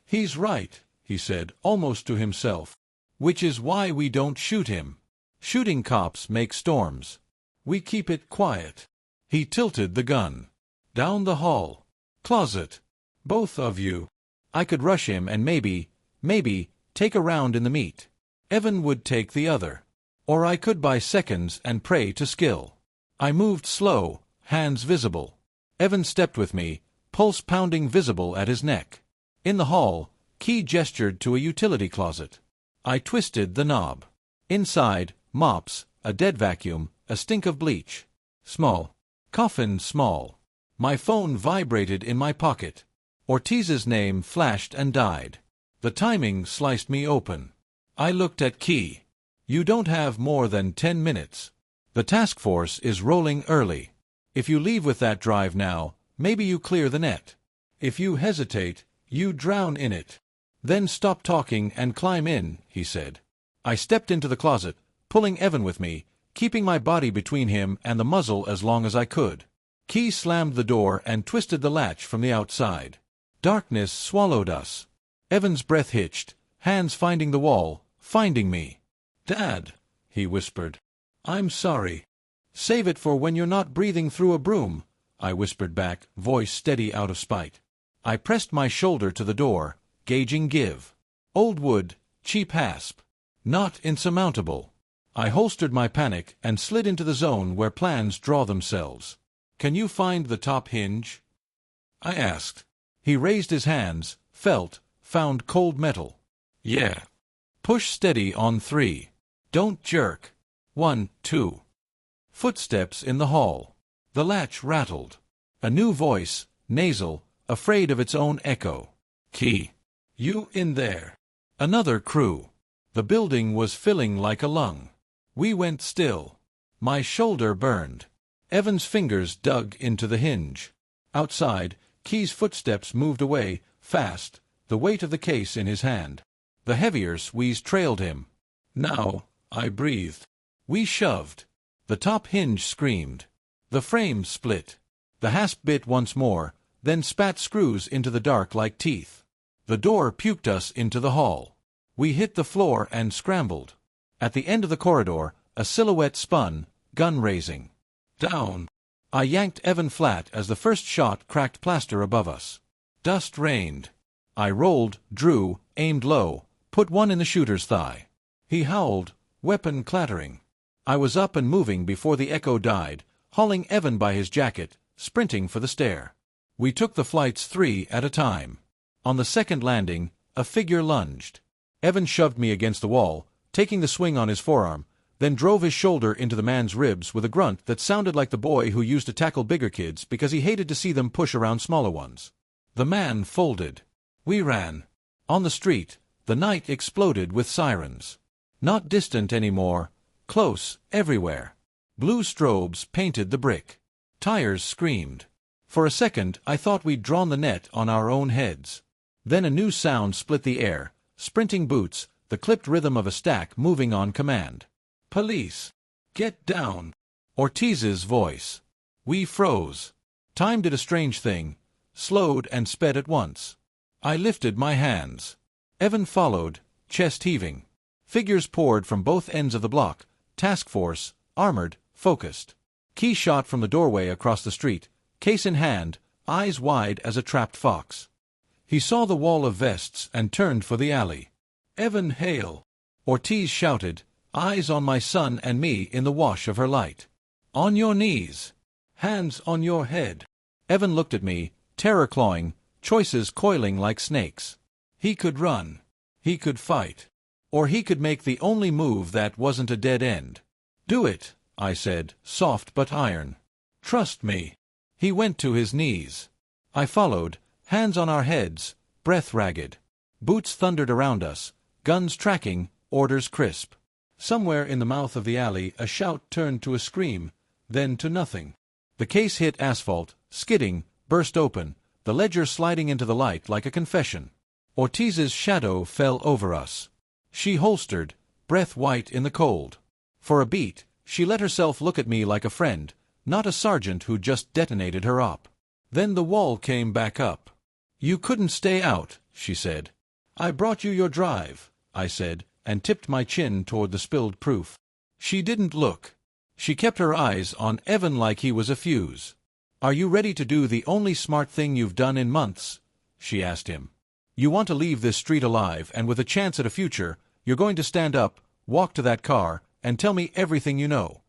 He's right, he said, almost to himself. Which is why we don't shoot him. Shooting cops make storms. We keep it quiet. He tilted the gun. Down the hall. Closet. Both of you. I could rush him and maybe, take a round in the meat. Evan would take the other. Or I could buy seconds and pray to skill. I moved slow, hands visible. Evan stepped with me, pulse pounding visible at his neck. In the hall, Key gestured to a utility closet. I twisted the knob. Inside, mops, a dead vacuum, a stink of bleach. Small. Coffin small. My phone vibrated in my pocket. Ortiz's name flashed and died. The timing sliced me open. I looked at Key. You don't have more than 10 minutes. The task force is rolling early. If you leave with that drive now, maybe you clear the net. If you hesitate, you drown in it. Then stop talking and climb in, he said. I stepped into the closet, pulling Evan with me, keeping my body between him and the muzzle as long as I could. Key slammed the door and twisted the latch from the outside. Darkness swallowed us. Evan's breath hitched, hands finding the wall, finding me. Dad, he whispered. I'm sorry. Save it for when you're not breathing through a broom, I whispered back, voice steady out of spite. I pressed my shoulder to the door, gauging give. Old wood, cheap hasp. Not insurmountable. I holstered my panic and slid into the zone where plans draw themselves. Can you find the top hinge? I asked. He raised his hands, felt, found cold metal. Yeah. Push steady on 3. Don't jerk. 1, 2. Footsteps in the hall. The latch rattled. A new voice, nasal, afraid of its own echo. Key. You in there. Another crew. The building was filling like a lung. We went still. My shoulder burned. Evan's fingers dug into the hinge. Outside, Key's footsteps moved away, fast, the weight of the case in his hand. The heavier squeeze trailed him. Now, I breathed. We shoved. The top hinge screamed. The frame split. The hasp bit once more, then spat screws into the dark like teeth. The door puked us into the hall. We hit the floor and scrambled. At the end of the corridor, a silhouette spun, gun raising. Down. I yanked Evan flat as the first shot cracked plaster above us. Dust rained. I rolled, drew, aimed low, put one in the shooter's thigh. He howled, weapon clattering. I was up and moving before the echo died, hauling Evan by his jacket, sprinting for the stair. We took the flights 3 at a time. On the second landing, a figure lunged. Evan shoved me against the wall, taking the swing on his forearm, then drove his shoulder into the man's ribs with a grunt that sounded like the boy who used to tackle bigger kids because he hated to see them push around smaller ones. The man folded. We ran. On the street, the night exploded with sirens. Not distant anymore, close, everywhere. Blue strobes painted the brick. Tires screamed. For a second, I thought we'd drawn the net on our own heads. Then a new sound split the air, sprinting boots, the clipped rhythm of a stack moving on command. Police! Get down! Ortiz's voice. We froze. Time did a strange thing, slowed and sped at once. I lifted my hands. Evan followed, chest heaving. Figures poured from both ends of the block, task force, armored, focused. Key shot from the doorway across the street, case in hand, eyes wide as a trapped fox. He saw the wall of vests and turned for the alley. Evan Hale! Ortiz shouted, eyes on my son and me in the wash of her light. On your knees. Hands on your head. Evan looked at me, terror clawing, choices coiling like snakes. He could run. He could fight. Or he could make the only move that wasn't a dead end. Do it, I said, soft but iron. Trust me. He went to his knees. I followed, hands on our heads, breath ragged. Boots thundered around us, guns tracking, orders crisp. Somewhere in the mouth of the alley a shout turned to a scream, then to nothing. The case hit asphalt, skidding, burst open, the ledger sliding into the light like a confession. Ortiz's shadow fell over us. She holstered, breath white in the cold. For a beat, she let herself look at me like a friend, not a sergeant who just detonated her op. Then the wall came back up. You couldn't stay out, she said. I brought you your drive, I said, and tipped my chin toward the spilled proof. She didn't look. She kept her eyes on Evan like he was a fuse. "Are you ready to do the only smart thing you've done in months?" she asked him. "You want to leave this street alive and with a chance at a future. You're going to stand up, walk to that car, and tell me everything you know."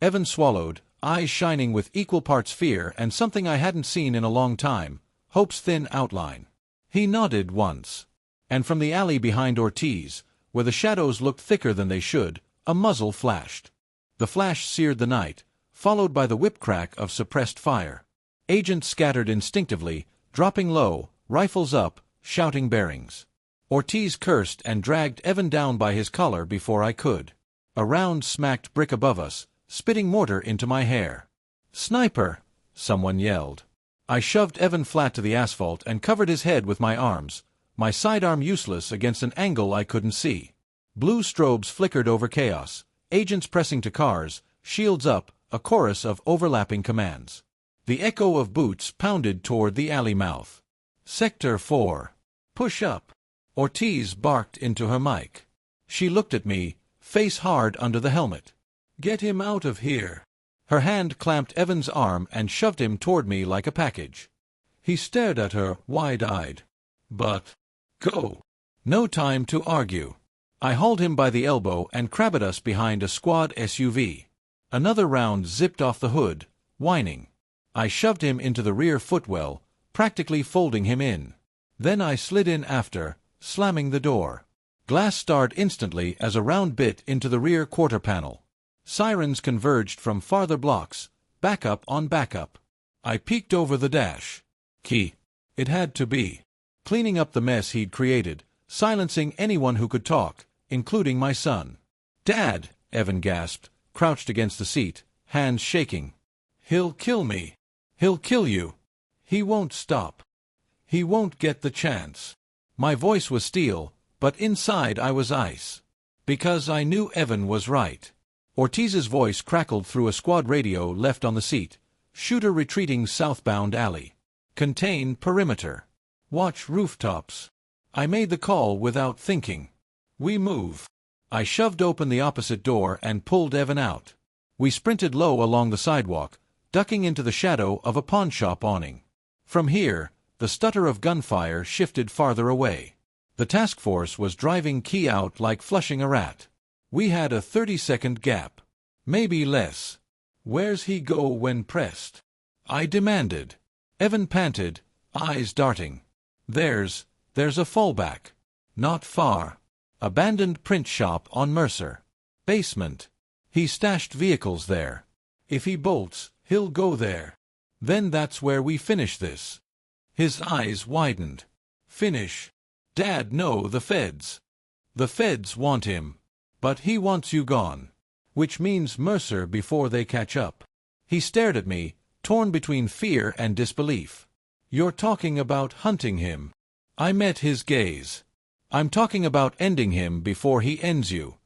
Evan swallowed, eyes shining with equal parts fear and something I hadn't seen in a long time, hope's thin outline. He nodded once. And from the alley behind Ortiz, where the shadows looked thicker than they should, a muzzle flashed. The flash seared the night, followed by the whip crack of suppressed fire. Agents scattered instinctively, dropping low, rifles up, shouting bearings. Ortiz cursed and dragged Evan down by his collar before I could. A round smacked brick above us, spitting mortar into my hair. "Sniper!" someone yelled. I shoved Evan flat to the asphalt and covered his head with my arms, my sidearm useless against an angle I couldn't see. Blue strobes flickered over chaos, agents pressing to cars, shields up, a chorus of overlapping commands. The echo of boots pounded toward the alley mouth. "Sector 4. Push up." Ortiz barked into her mic. She looked at me, face hard under the helmet. "Get him out of here." Her hand clamped Evan's arm and shoved him toward me like a package. He stared at her, wide-eyed. "But go." No time to argue. I hauled him by the elbow and crabbed us behind a squad SUV. Another round zipped off the hood, whining. I shoved him into the rear footwell, practically folding him in. Then I slid in after, slamming the door. Glass starred instantly as a round bit into the rear quarter panel. Sirens converged from farther blocks, backup on backup. I peeked over the dash. Key. It had to be. Cleaning up the mess he'd created, silencing anyone who could talk, including my son. "Dad," Evan gasped, crouched against the seat, hands shaking. "He'll kill me. He'll kill you. He won't stop. He won't get the chance." My voice was steel, but inside I was ice. Because I knew Evan was right. Ortiz's voice crackled through a squad radio left on the seat. "Shooter retreating southbound alley. Contain perimeter. Watch rooftops." I made the call without thinking. "We move." I shoved open the opposite door and pulled Evan out. We sprinted low along the sidewalk, ducking into the shadow of a pawnshop awning. From here, the stutter of gunfire shifted farther away. The task force was driving Key out like flushing a rat. We had a 30-second gap. Maybe less. "Where's he go when pressed?" I demanded. Evan panted, eyes darting. There's a fallback. Not far. Abandoned print shop on Mercer. Basement. He stashed vehicles there. If he bolts, he'll go there. Then that's where we finish this." His eyes widened. "Finish? Dad, no, the feds. The feds want him. But he wants you gone. Which means Mercer before they catch up." He stared at me, torn between fear and disbelief. "You're talking about hunting him." I met his gaze. "I'm talking about ending him before he ends you."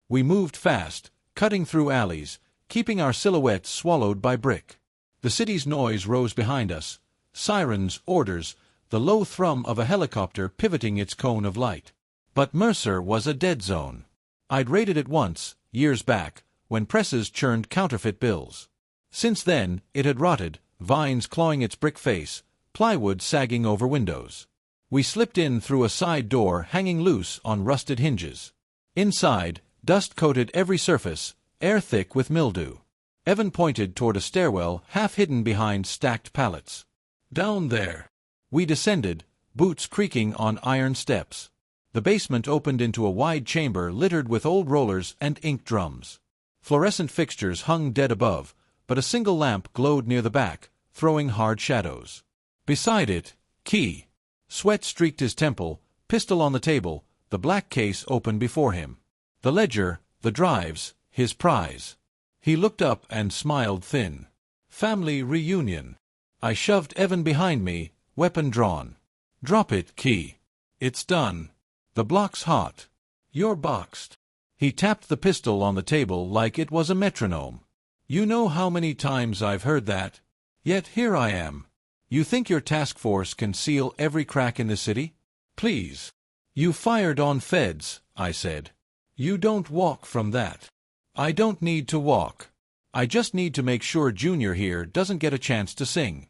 We moved fast, cutting through alleys, keeping our silhouettes swallowed by brick. The city's noise rose behind us. Sirens, orders, the low thrum of a helicopter pivoting its cone of light. But Mercer was a dead zone. I'd raided it once, years back, when presses churned counterfeit bills. Since then, it had rotted, vines clawing its brick face, plywood sagging over windows. We slipped in through a side door hanging loose on rusted hinges. Inside, dust coated every surface, air thick with mildew. Evan pointed toward a stairwell half hidden behind stacked pallets. "Down there." We descended, boots creaking on iron steps. The basement opened into a wide chamber littered with old rollers and ink drums. Fluorescent fixtures hung dead above, but a single lamp glowed near the back, throwing hard shadows. Beside it, Key. Sweat streaked his temple, pistol on the table, the black case open before him. The ledger, the drives, his prize. He looked up and smiled thin. "Family reunion." I shoved Evan behind me, weapon drawn. "Drop it, Key. It's done. The block's hot. You're boxed." He tapped the pistol on the table like it was a metronome. "You know how many times I've heard that? Yet here I am. You think your task force can seal every crack in the city? Please. You fired on feds, I said. You don't walk from that. I don't need to walk. I just need to make sure Junior here doesn't get a chance to sing.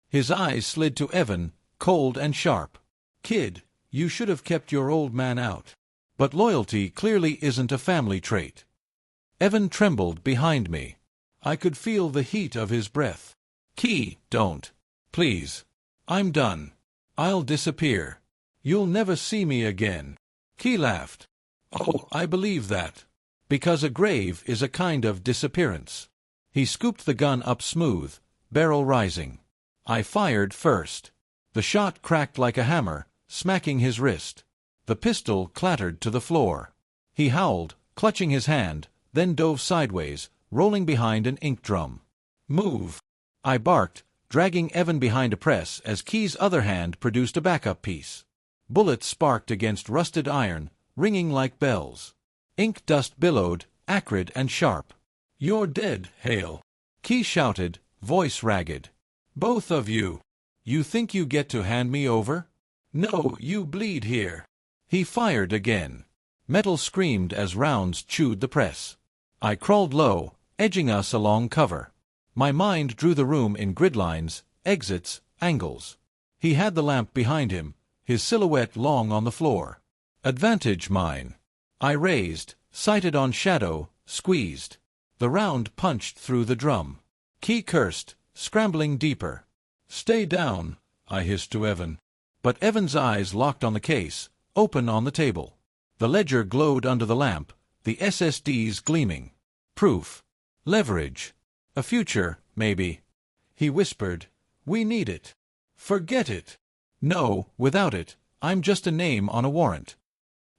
His eyes slid to Evan, cold and sharp. Kid, you should have kept your old man out. But loyalty clearly isn't a family trait. Evan trembled behind me. I could feel the heat of his breath. Key, don't. Please. I'm done. I'll disappear. You'll never see me again. Key laughed. Oh, I believe that. Because a grave is a kind of disappearance. He scooped the gun up smooth, barrel rising. I fired first. The shot cracked like a hammer, smacking his wrist. The pistol clattered to the floor. He howled, clutching his hand, then dove sideways, rolling behind an ink drum. Move! I barked, dragging Evan behind a press as Key's other hand produced a backup piece. Bullets sparked against rusted iron, ringing like bells. Ink dust billowed, acrid and sharp. You're dead, Hale. Key shouted, voice ragged. Both of you. You think you get to hand me over? No, you bleed here. He fired again. Metal screamed as rounds chewed the press. I crawled low, edging us along cover. My mind drew the room in grid lines, exits, angles. He had the lamp behind him, his silhouette long on the floor. Advantage mine. I raised, sighted on shadow, squeezed. The round punched through the drum. Key cursed, scrambling deeper. Stay down, I hissed to Evan. But Evan's eyes locked on the case, open on the table. The ledger glowed under the lamp, the SSDs gleaming. Proof. Leverage. A future, maybe. He whispered, we need it. Forget it. No, without it, I'm just a name on a warrant.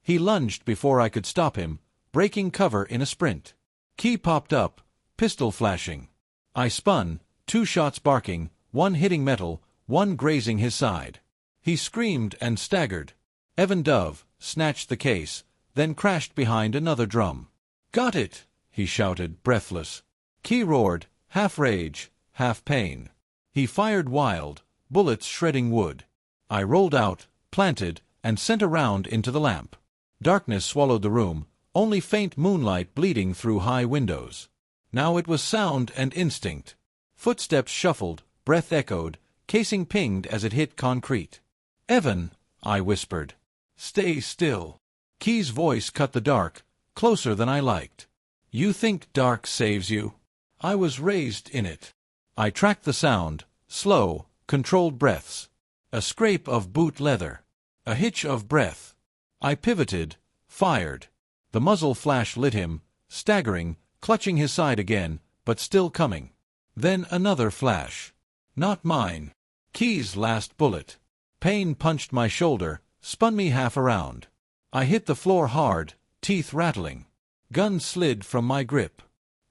He lunged before I could stop him, breaking cover in a sprint. Key popped up, pistol flashing. I spun, 2 shots barking, 1 hitting metal, 1 grazing his side. He screamed and staggered. Evan Dove snatched the case, then crashed behind another drum. Got it, he shouted, breathless. Key roared, half rage, half pain. He fired wild, bullets shredding wood. I rolled out, planted, and sent a round into the lamp. Darkness swallowed the room, only faint moonlight bleeding through high windows. Now it was sound and instinct. Footsteps shuffled, breath echoed, casing pinged as it hit concrete. Evan, I whispered. Stay still. Key's voice cut the dark, closer than I liked. You think dark saves you? I was raised in it. I tracked the sound, slow, controlled breaths. A scrape of boot leather. A hitch of breath. I pivoted, fired. The muzzle flash lit him, staggering, clutching his side again, but still coming. Then another flash. Not mine. Key's last bullet. Pain punched my shoulder, spun me half around. I hit the floor hard, teeth rattling. Gun slid from my grip.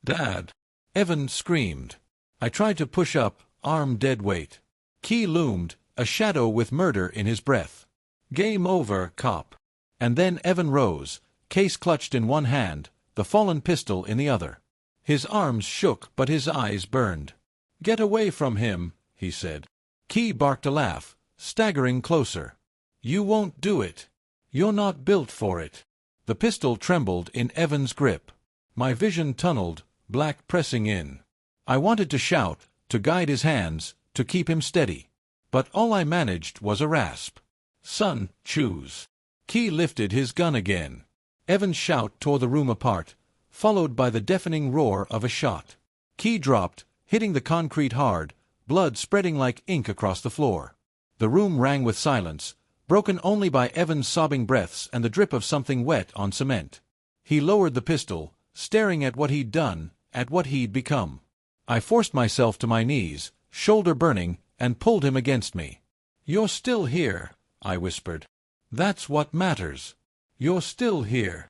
Dad! Evan screamed. I tried to push up, arm dead weight. Key loomed, a shadow with murder in his breath. Game over, cop. And then Evan rose, case clutched in one hand, the fallen pistol in the other. His arms shook but his eyes burned. Get away from him, he said. Key barked a laugh, staggering closer. You won't do it. You're not built for it. The pistol trembled in Evan's grip. My vision tunneled, black pressing in. I wanted to shout, to guide his hands, to keep him steady. But all I managed was a rasp. Son, choose. Key lifted his gun again. Evan's shout tore the room apart, followed by the deafening roar of a shot. Key dropped, hitting the concrete hard, blood spreading like ink across the floor. The room rang with silence, broken only by Evan's sobbing breaths and the drip of something wet on cement. He lowered the pistol, staring at what he'd done, at what he'd become. I forced myself to my knees, shoulder burning, and pulled him against me. You're still here, I whispered. That's what matters. You're still here.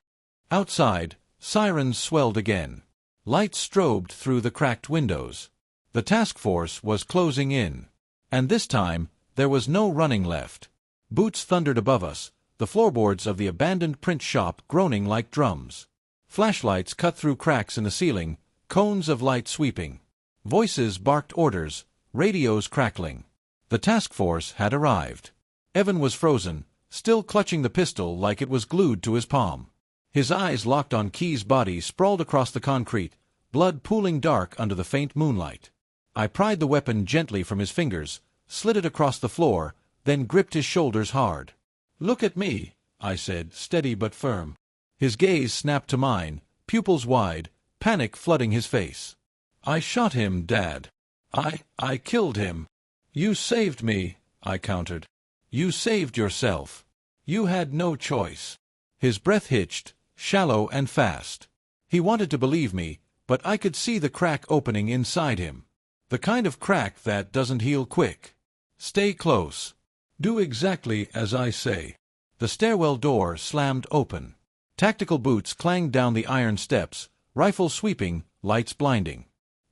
Outside, sirens swelled again. Lights strobed through the cracked windows. The task force was closing in. And this time, there was no running left. Boots thundered above us, the floorboards of the abandoned print shop groaning like drums. Flashlights cut through cracks in the ceiling, cones of light sweeping. Voices barked orders, radios crackling. The task force had arrived. Evan was frozen, still clutching the pistol like it was glued to his palm. His eyes locked on Key's body sprawled across the concrete, blood pooling dark under the faint moonlight. I pried the weapon gently from his fingers, slid it across the floor, then gripped his shoulders hard. "Look at me," I said, steady but firm. His gaze snapped to mine, pupils wide, panic flooding his face. "I shot him, Dad. I killed him." "You saved me," I countered. "You saved yourself. You had no choice." His breath hitched, shallow and fast. He wanted to believe me, but I could see the crack opening inside him. The kind of crack that doesn't heal quick. "Stay close. Do exactly as I say." The stairwell door slammed open. Tactical boots clanged down the iron steps, rifle sweeping, lights blinding.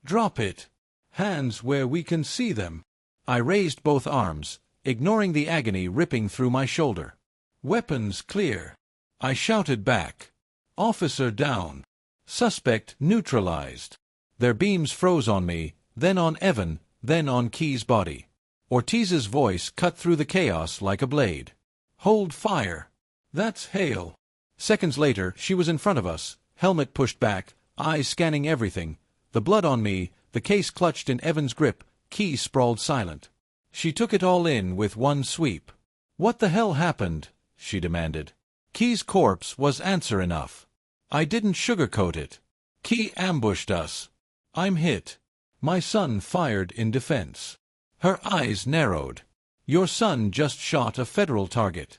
"Drop it. Hands where we can see them." I raised both arms, ignoring the agony ripping through my shoulder. "Weapons clear." I shouted back. "Officer down. Suspect neutralized." Their beams froze on me, then on Evan, then on Key's body. Ortiz's voice cut through the chaos like a blade. "Hold fire. That's Hale." Seconds later, she was in front of us, helmet pushed back, eyes scanning everything, the blood on me, the case clutched in Evan's grip, Key sprawled silent. She took it all in with one sweep. "What the hell happened?" she demanded. Key's corpse was answer enough. I didn't sugarcoat it. "Key ambushed us. I'm hit. My son fired in defense." Her eyes narrowed. "Your son just shot a federal target."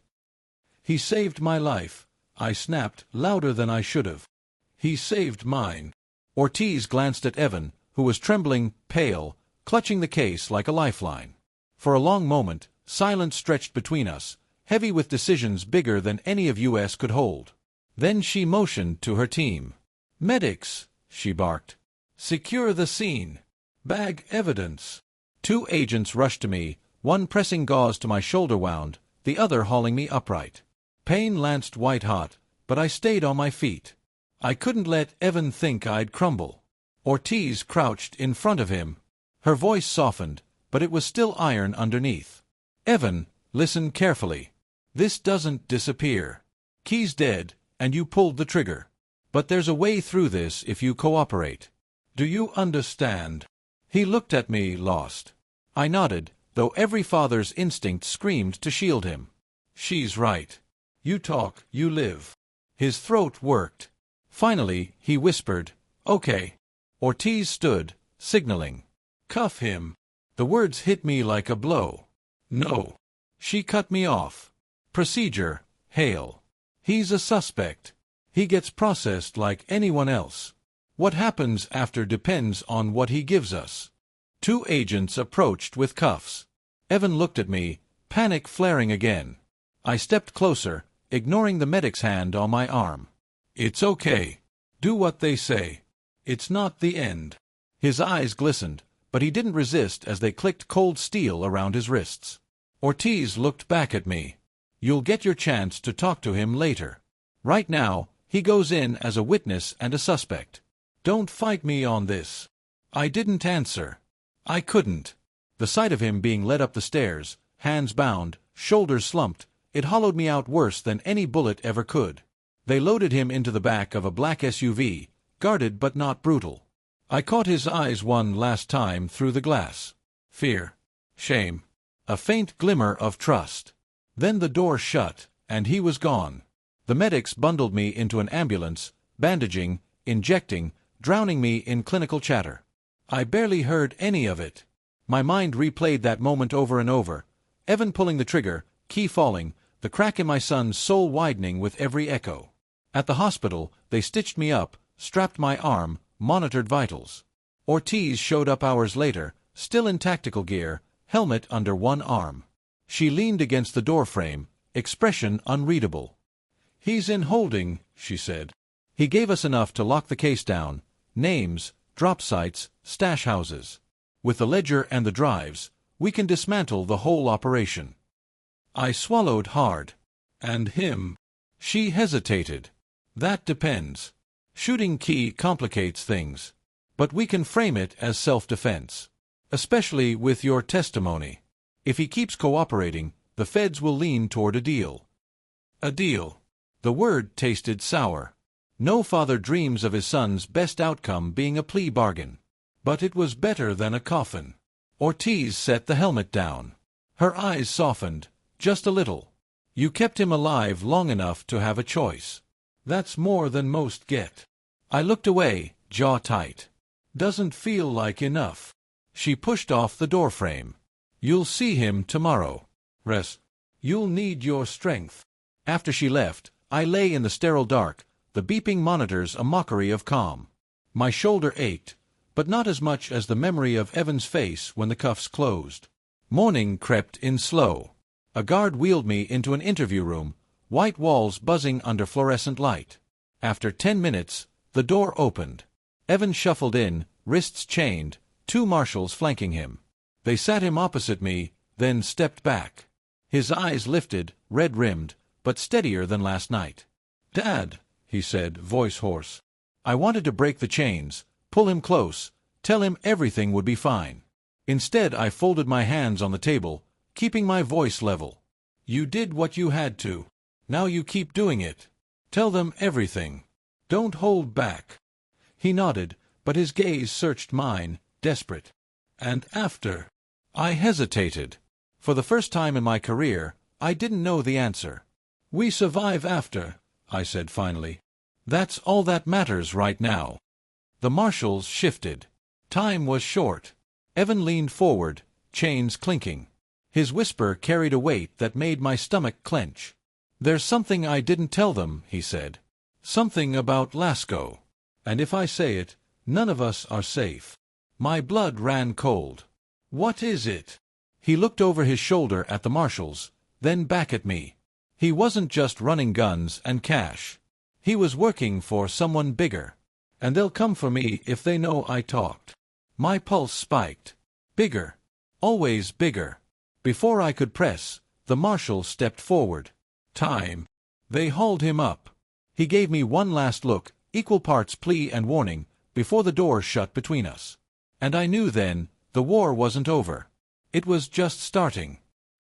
"He saved my life," I snapped, louder than I should have. "He saved mine." Ortiz glanced at Evan, who was trembling, pale, clutching the case like a lifeline. For a long moment, silence stretched between us, heavy with decisions bigger than any of US could hold. Then she motioned to her team. "Medics," she barked. "Secure the scene. Bag evidence." 2 agents rushed to me, one pressing gauze to my shoulder wound, the other hauling me upright. Pain lanced white-hot, but I stayed on my feet. I couldn't let Evan think I'd crumble. Ortiz crouched in front of him. Her voice softened, but it was still iron underneath. "Evan, listen carefully. This doesn't disappear. Key's dead, and you pulled the trigger. But there's a way through this if you cooperate. Do you understand?" He looked at me, lost. I nodded, though every father's instinct screamed to shield him. "She's right. You talk, you live." His throat worked. Finally, he whispered, "Okay." Ortiz stood, signaling. "Cuff him." The words hit me like a blow. "No." She cut me off. "Procedure, Hale. He's a suspect. He gets processed like anyone else. What happens after depends on what he gives us." 2 agents approached with cuffs. Evan looked at me, panic flaring again. I stepped closer, ignoring the medic's hand on my arm. "It's okay. Do what they say. It's not the end." His eyes glistened, but he didn't resist as they clicked cold steel around his wrists. Ortiz looked back at me. "You'll get your chance to talk to him later. Right now, he goes in as a witness and a suspect. Don't fight me on this." I didn't answer. I couldn't. The sight of him being led up the stairs, hands bound, shoulders slumped, it hollowed me out worse than any bullet ever could. They loaded him into the back of a black SUV, guarded but not brutal. I caught his eyes one last time through the glass. Fear. Shame. A faint glimmer of trust. Then the door shut, and he was gone. The medics bundled me into an ambulance, bandaging, injecting, drowning me in clinical chatter. I barely heard any of it. My mind replayed that moment over and over. Evan pulling the trigger, Key falling, the crack in my son's soul widening with every echo. At the hospital, they stitched me up, strapped my arm, monitored vitals. Ortiz showed up hours later, still in tactical gear, helmet under one arm. She leaned against the doorframe, expression unreadable. "He's in holding," she said. He gave us enough to lock the case down. Names, drop sites, stash houses. With the ledger and the drives, we can dismantle the whole operation. I swallowed hard. "And him?" She hesitated. "That depends. Shooting Key complicates things. But we can frame it as self-defense. Especially with your testimony. If he keeps cooperating, the feds will lean toward a deal. A deal. The word tasted sour. No father dreams of his son's best outcome being a plea bargain. But it was better than a coffin. Ortiz set the helmet down. Her eyes softened, just a little. You kept him alive long enough to have a choice. That's more than most get. I looked away, jaw tight. Doesn't feel like enough. She pushed off the doorframe. You'll see him tomorrow. Res. You'll need your strength. After she left, I lay in the sterile dark, the beeping monitors a mockery of calm. My shoulder ached, but not as much as the memory of Evan's face when the cuffs closed. Morning crept in slow. A guard wheeled me into an interview room, white walls buzzing under fluorescent light. After 10 minutes, the door opened. Evan shuffled in, wrists chained, 2 marshals flanking him. They sat him opposite me, then stepped back. His eyes lifted, red-rimmed, but steadier than last night. "Dad," he said, voice hoarse. I wanted to break the chains, pull him close, tell him everything would be fine. Instead, I folded my hands on the table, keeping my voice level. "You did what you had to. Now you keep doing it. Tell them everything. Don't hold back." He nodded, but his gaze searched mine, desperate. "And after?" I hesitated. For the first time in my career, I didn't know the answer. "We survive after," I said finally. "That's all that matters right now." The marshals shifted. Time was short. Evan leaned forward, chains clinking. His whisper carried a weight that made my stomach clench. "There's something I didn't tell them," he said. "Something about Lasco. And if I say it, none of us are safe." My blood ran cold. "What is it?" He looked over his shoulder at the marshals, then back at me. He wasn't just running guns and cash. He was working for someone bigger. And they'll come for me if they know I talked. My pulse spiked. Bigger. Always bigger. Before I could press, the marshal stepped forward. "Time." They hauled him up. He gave me one last look, equal parts plea and warning, before the door shut between us. And I knew then, the war wasn't over. It was just starting.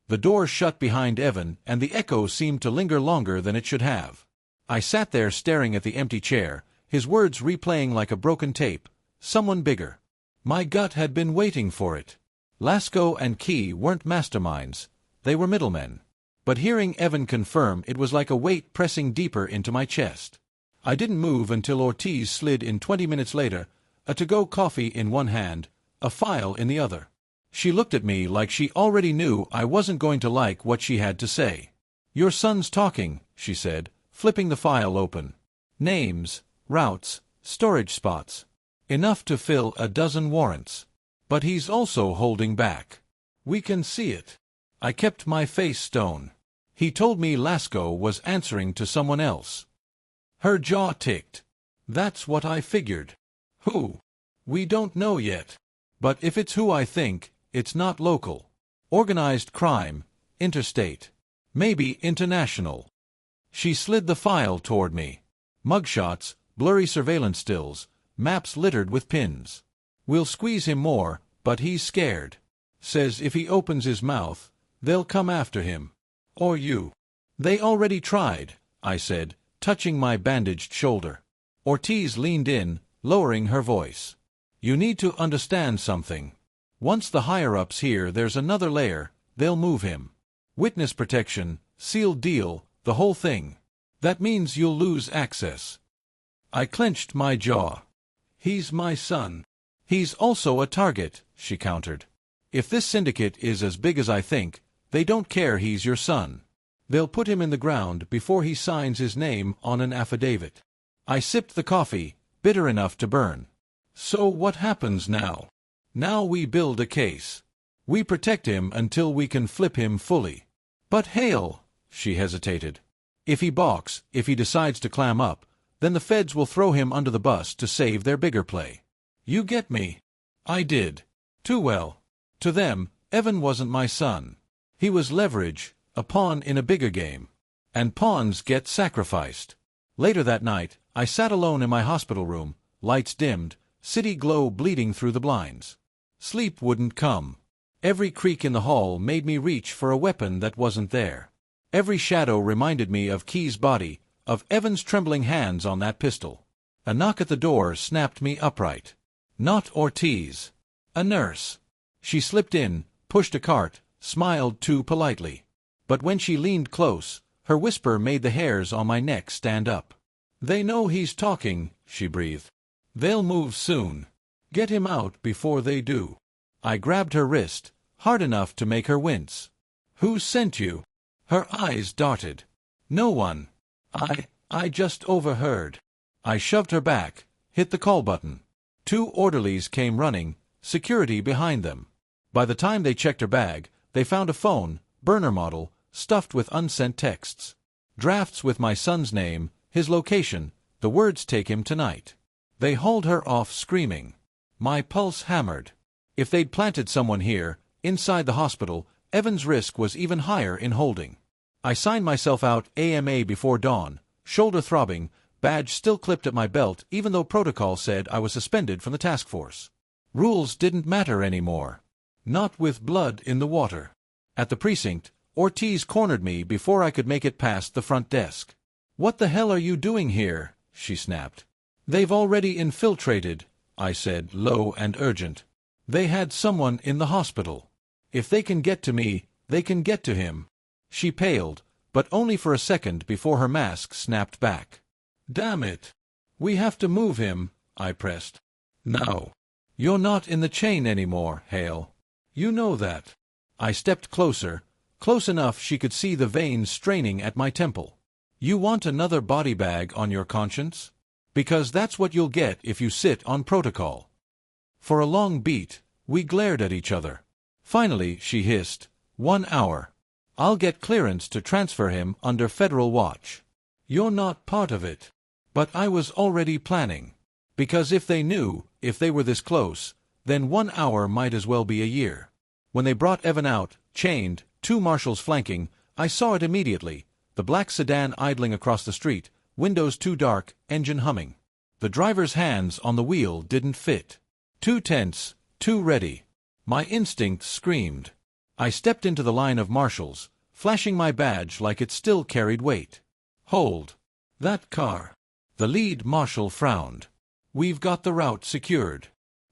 The door shut behind Evan, and the echo seemed to linger longer than it should have. I sat there staring at the empty chair, his words replaying like a broken tape. Someone bigger. My gut had been waiting for it. Lasco and Key weren't masterminds. They were middlemen. But hearing Evan confirm it was like a weight pressing deeper into my chest. I didn't move until Ortiz slid in 20 minutes later, a to-go coffee in one hand, a file in the other. She looked at me like she already knew I wasn't going to like what she had to say. "Your son's talking," she said, flipping the file open. "Names, routes, storage spots. Enough to fill a dozen warrants. But he's also holding back. We can see it." I kept my face stone. "He told me Lasco was answering to someone else." Her jaw ticked. "That's what I figured." "Who?" "We don't know yet. But if it's who I think, it's not local. Organized crime, interstate. Maybe international." She slid the file toward me. Mugshots, blurry surveillance stills, maps littered with pins. "We'll squeeze him more, but he's scared. Says if he opens his mouth, they'll come after him. Or you." "They already tried," I said, touching my bandaged shoulder. Ortiz leaned in, lowering her voice. "You need to understand something. Once the higher-ups hear there's another layer, they'll move him. Witness protection, sealed deal, the whole thing. That means you'll lose access." I clenched my jaw. "He's my son." "He's also a target," she countered. "If this syndicate is as big as I think, they don't care he's your son. They'll put him in the ground before he signs his name on an affidavit." I sipped the coffee, bitter enough to burn. "So what happens now?" "Now we build a case. We protect him until we can flip him fully." "But Hale," she hesitated. "If he balks, if he decides to clam up, then the feds will throw him under the bus to save their bigger play. You get me?" I did. Too well. To them, Evan wasn't my son. He was leverage, a pawn in a bigger game. And pawns get sacrificed. Later that night, I sat alone in my hospital room, lights dimmed, city glow bleeding through the blinds. Sleep wouldn't come. Every creak in the hall made me reach for a weapon that wasn't there. Every shadow reminded me of Key's body, of Evan's trembling hands on that pistol. A knock at the door snapped me upright. Not Ortiz. A nurse. She slipped in, pushed a cart, smiled too politely. But when she leaned close, her whisper made the hairs on my neck stand up. "They know he's talking," she breathed. "They'll move soon. Get him out before they do." I grabbed her wrist, hard enough to make her wince. "Who sent you?" Her eyes darted. "No one. I just overheard." I shoved her back, hit the call button. 2 orderlies came running, security behind them. By the time they checked her bag, they found a phone, burner model, stuffed with unsent texts. Drafts with my son's name, his location, the words "take him tonight." They hauled her off screaming. My pulse hammered. If they'd planted someone here, inside the hospital, Evan's risk was even higher in holding. I signed myself out AMA before dawn, shoulder throbbing, badge still clipped at my belt even though protocol said I was suspended from the task force. Rules didn't matter anymore. Not with blood in the water. At the precinct, Ortiz cornered me before I could make it past the front desk. "What the hell are you doing here?" she snapped. "They've already infiltrated," I said, low and urgent. "They had someone in the hospital. If they can get to me, they can get to him." She paled, but only for a second before her mask snapped back. "Damn it. We have to move him," I pressed. "Now. You're not in the chain anymore, Hale. You know that." I stepped closer, close enough she could see the veins straining at my temple. "You want another body bag on your conscience? Because that's what you'll get if you sit on protocol." For a long beat, we glared at each other. Finally, she hissed, "1 hour. I'll get clearance to transfer him under federal watch." "You're not part of it." But I was already planning. Because if they knew, if they were this close, then 1 hour might as well be a year. When they brought Evan out, chained, 2 marshals flanking, I saw it immediately, the black sedan idling across the street, windows too dark, engine humming. The driver's hands on the wheel didn't fit. Too tense, too ready. My instinct screamed. I stepped into the line of marshals, flashing my badge like it still carried weight. "Hold. That car." The lead marshal frowned. "We've got the route secured."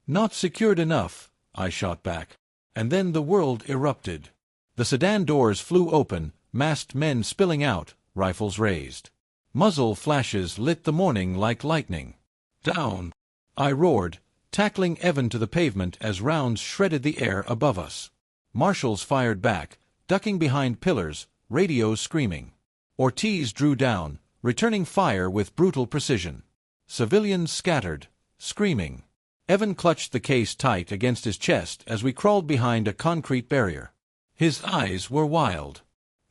"Not secured enough," I shot back. And then the world erupted. The sedan doors flew open, masked men spilling out, rifles raised. Muzzle flashes lit the morning like lightning. "Down!" I roared, tackling Evan to the pavement as rounds shredded the air above us. Marshals fired back, ducking behind pillars, radios screaming. Ortiz drew down, returning fire with brutal precision. Civilians scattered, screaming. Evan clutched the case tight against his chest as we crawled behind a concrete barrier. His eyes were wild.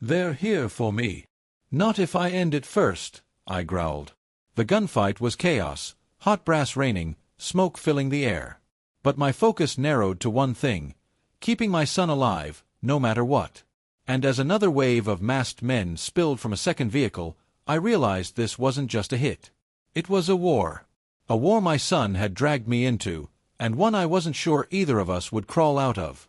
"They're here for me." "Not if I end it first," I growled. The gunfight was chaos, hot brass raining, smoke filling the air. But my focus narrowed to one thing: keeping my son alive, no matter what. And as another wave of masked men spilled from a second vehicle, I realized this wasn't just a hit. It was a war. A war my son had dragged me into, and one I wasn't sure either of us would crawl out of.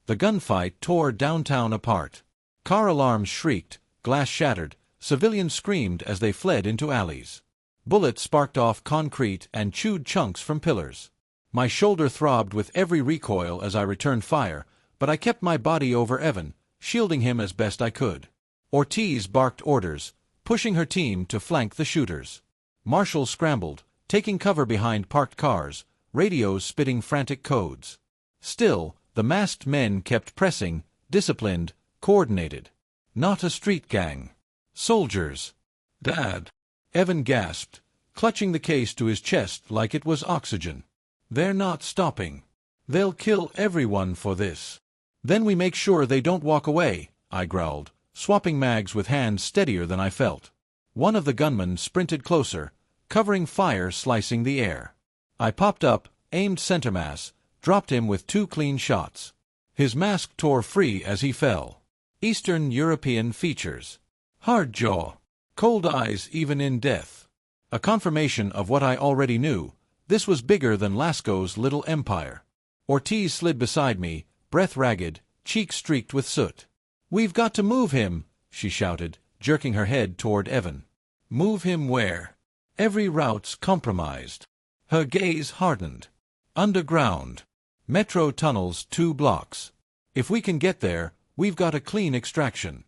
The gunfight tore downtown apart. Car alarms shrieked, glass shattered, civilians screamed as they fled into alleys. Bullets sparked off concrete and chewed chunks from pillars. My shoulder throbbed with every recoil as I returned fire, but I kept my body over Evan, shielding him as best I could. Ortiz barked orders, pushing her team to flank the shooters. Marshals scrambled, taking cover behind parked cars, radios spitting frantic codes. Still, the masked men kept pressing, disciplined, coordinated. Not a street gang. Soldiers. "Dad," Evan gasped, clutching the case to his chest like it was oxygen. "They're not stopping. They'll kill everyone for this." "Then we make sure they don't walk away," I growled, swapping mags with hands steadier than I felt. One of the gunmen sprinted closer, covering fire slicing the air. I popped up, aimed center mass, dropped him with 2 clean shots. His mask tore free as he fell. Eastern European features. Hard jaw. Cold eyes even in death. A confirmation of what I already knew. This was bigger than Lasco's little empire. Ortiz slid beside me, breath ragged, cheek streaked with soot. "We've got to move him," she shouted, jerking her head toward Evan. Move him where? Every route's compromised. Her gaze hardened. Underground. Metro tunnels 2 blocks. If we can get there, we've got a clean extraction.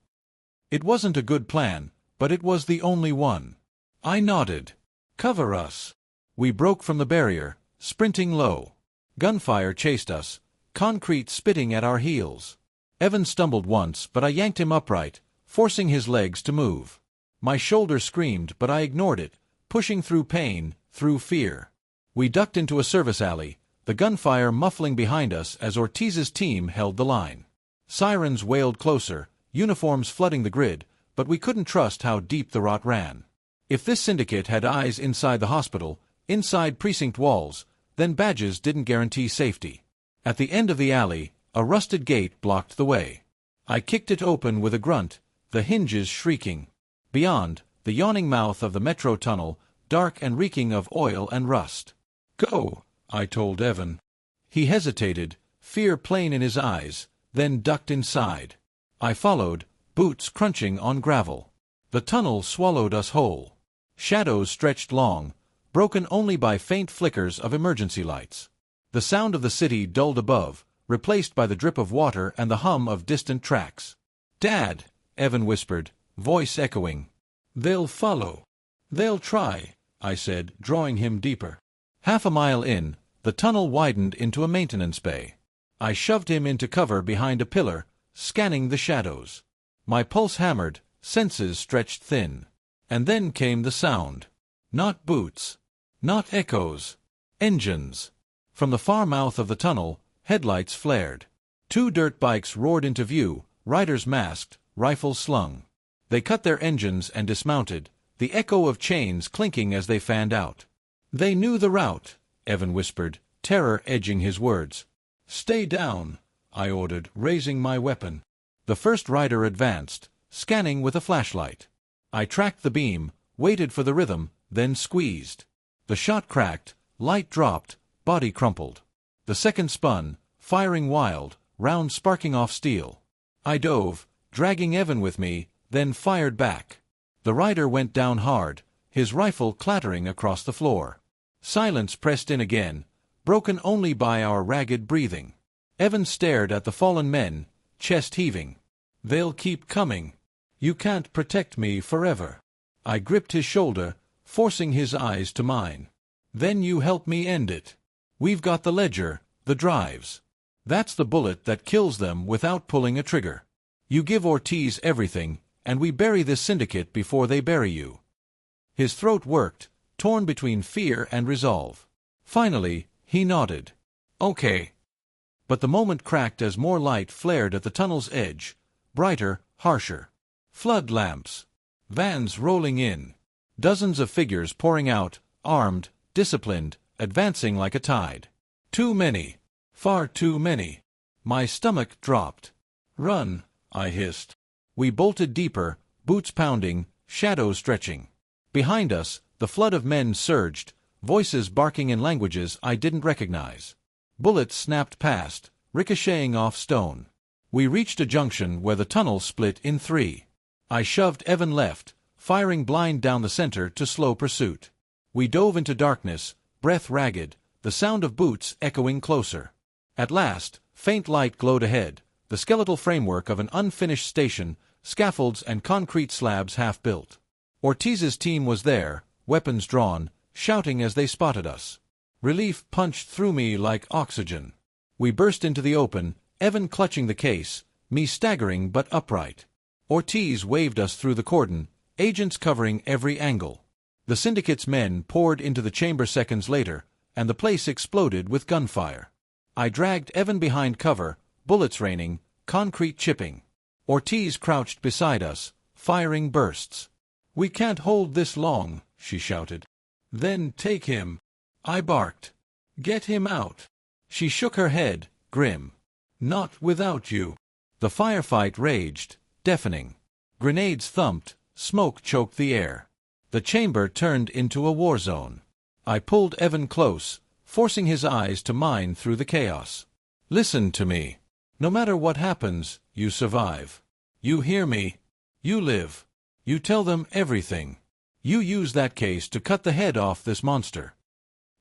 It wasn't a good plan, but it was the only one. I nodded. Cover us. We broke from the barrier, sprinting low. Gunfire chased us, concrete spitting at our heels. Evan stumbled once, but I yanked him upright, forcing his legs to move. My shoulder screamed, but I ignored it, pushing through pain, through fear. We ducked into a service alley, the gunfire muffling behind us as Ortiz's team held the line. Sirens wailed closer, uniforms flooding the grid, but we couldn't trust how deep the rot ran. If this syndicate had eyes inside the hospital, inside precinct walls, then badges didn't guarantee safety. At the end of the alley, a rusted gate blocked the way. I kicked it open with a grunt, the hinges shrieking. Beyond, the yawning mouth of the metro tunnel, dark and reeking of oil and rust. Go, I told Evan. He hesitated, fear plain in his eyes, then ducked inside. I followed, boots crunching on gravel. The tunnel swallowed us whole. Shadows stretched long, broken only by faint flickers of emergency lights. The sound of the city dulled above, replaced by the drip of water and the hum of distant tracks. Dad, Evan whispered, voice echoing. They'll follow. They'll try, I said, drawing him deeper. Half a mile in, the tunnel widened into a maintenance bay. I shoved him into cover behind a pillar, scanning the shadows. My pulse hammered, senses stretched thin. And then came the sound. Not boots. Not echoes. Engines. From the far mouth of the tunnel, headlights flared. 2 dirt bikes roared into view, riders masked, rifles slung. They cut their engines and dismounted, the echo of chains clinking as they fanned out. They knew the route, Evan whispered, terror edging his words. Stay down, I ordered, raising my weapon. The first rider advanced, scanning with a flashlight. I tracked the beam, waited for the rhythm, then squeezed. The shot cracked, light dropped, body crumpled. The second spun, firing wild, round sparking off steel. I dove, dragging Evan with me, then fired back. The rider went down hard, his rifle clattering across the floor. Silence pressed in again, broken only by our ragged breathing. Evan stared at the fallen men, chest heaving. They'll keep coming. You can't protect me forever. I gripped his shoulder, forcing his eyes to mine. Then you help me end it. We've got the ledger, the drives. That's the bullet that kills them without pulling a trigger. You give Ortiz everything, and we bury this syndicate before they bury you. His throat worked, torn between fear and resolve. Finally, he nodded. Okay. But the moment cracked as more light flared at the tunnel's edge, brighter, harsher. Flood lamps. Vans rolling in. Dozens of figures pouring out, armed, disciplined, advancing like a tide. Too many. Far too many. My stomach dropped. Run, I hissed. We bolted deeper, boots pounding, shadows stretching. Behind us, the flood of men surged, voices barking in languages I didn't recognize. Bullets snapped past, ricocheting off stone. We reached a junction where the tunnel split in 3. I shoved Evan left, firing blind down the center to slow pursuit. We dove into darkness, breath ragged, the sound of boots echoing closer. At last, faint light glowed ahead, the skeletal framework of an unfinished station, scaffolds and concrete slabs half built. Ortiz's team was there, weapons drawn, shouting as they spotted us. Relief punched through me like oxygen. We burst into the open, Evan clutching the case, me staggering but upright. Ortiz waved us through the cordon, agents covering every angle. The syndicate's men poured into the chamber seconds later, and the place exploded with gunfire. I dragged Evan behind cover, bullets raining, concrete chipping. Ortiz crouched beside us, firing bursts. We can't hold this long, she shouted. Then take him. I barked. Get him out. She shook her head, grim. Not without you. The firefight raged, deafening. Grenades thumped, smoke choked the air. The chamber turned into a war zone. I pulled Evan close, forcing his eyes to mine through the chaos. Listen to me. No matter what happens, you survive. You hear me? You live. You tell them everything. You use that case to cut the head off this monster."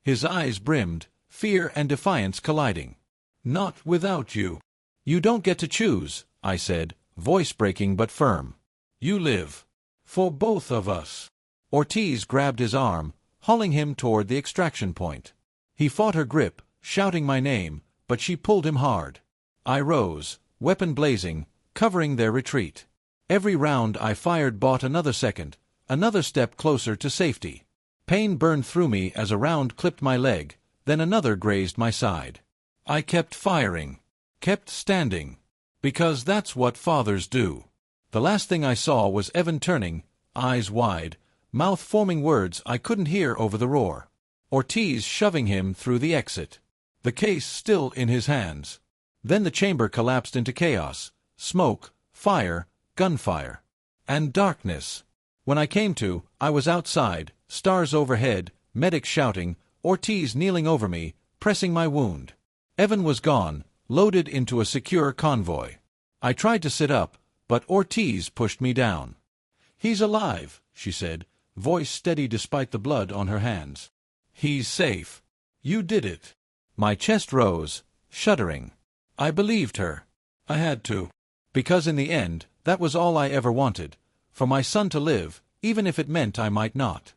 His eyes brimmed, fear and defiance colliding. "Not without you." "You don't get to choose," I said, voice breaking but firm. "You live. For both of us." Ortiz grabbed his arm, hauling him toward the extraction point. He fought her grip, shouting my name, but she pulled him hard. I rose, weapon blazing, covering their retreat. Every round I fired bought another second, another step closer to safety. Pain burned through me as a round clipped my leg, then another grazed my side. I kept firing, kept standing, because that's what fathers do. The last thing I saw was Evan turning, eyes wide, mouth forming words I couldn't hear over the roar. Ortiz shoving him through the exit, the case still in his hands. Then the chamber collapsed into chaos, smoke, fire, gunfire, and darkness. When I came to, I was outside, stars overhead, medics shouting, Ortiz kneeling over me, pressing my wound. Evan was gone, loaded into a secure convoy. I tried to sit up, but Ortiz pushed me down. "He's alive," she said, voice steady despite the blood on her hands. "He's safe. You did it." My chest rose, shuddering. I believed her. I had to. Because in the end, that was all I ever wanted, for my son to live, even if it meant I might not.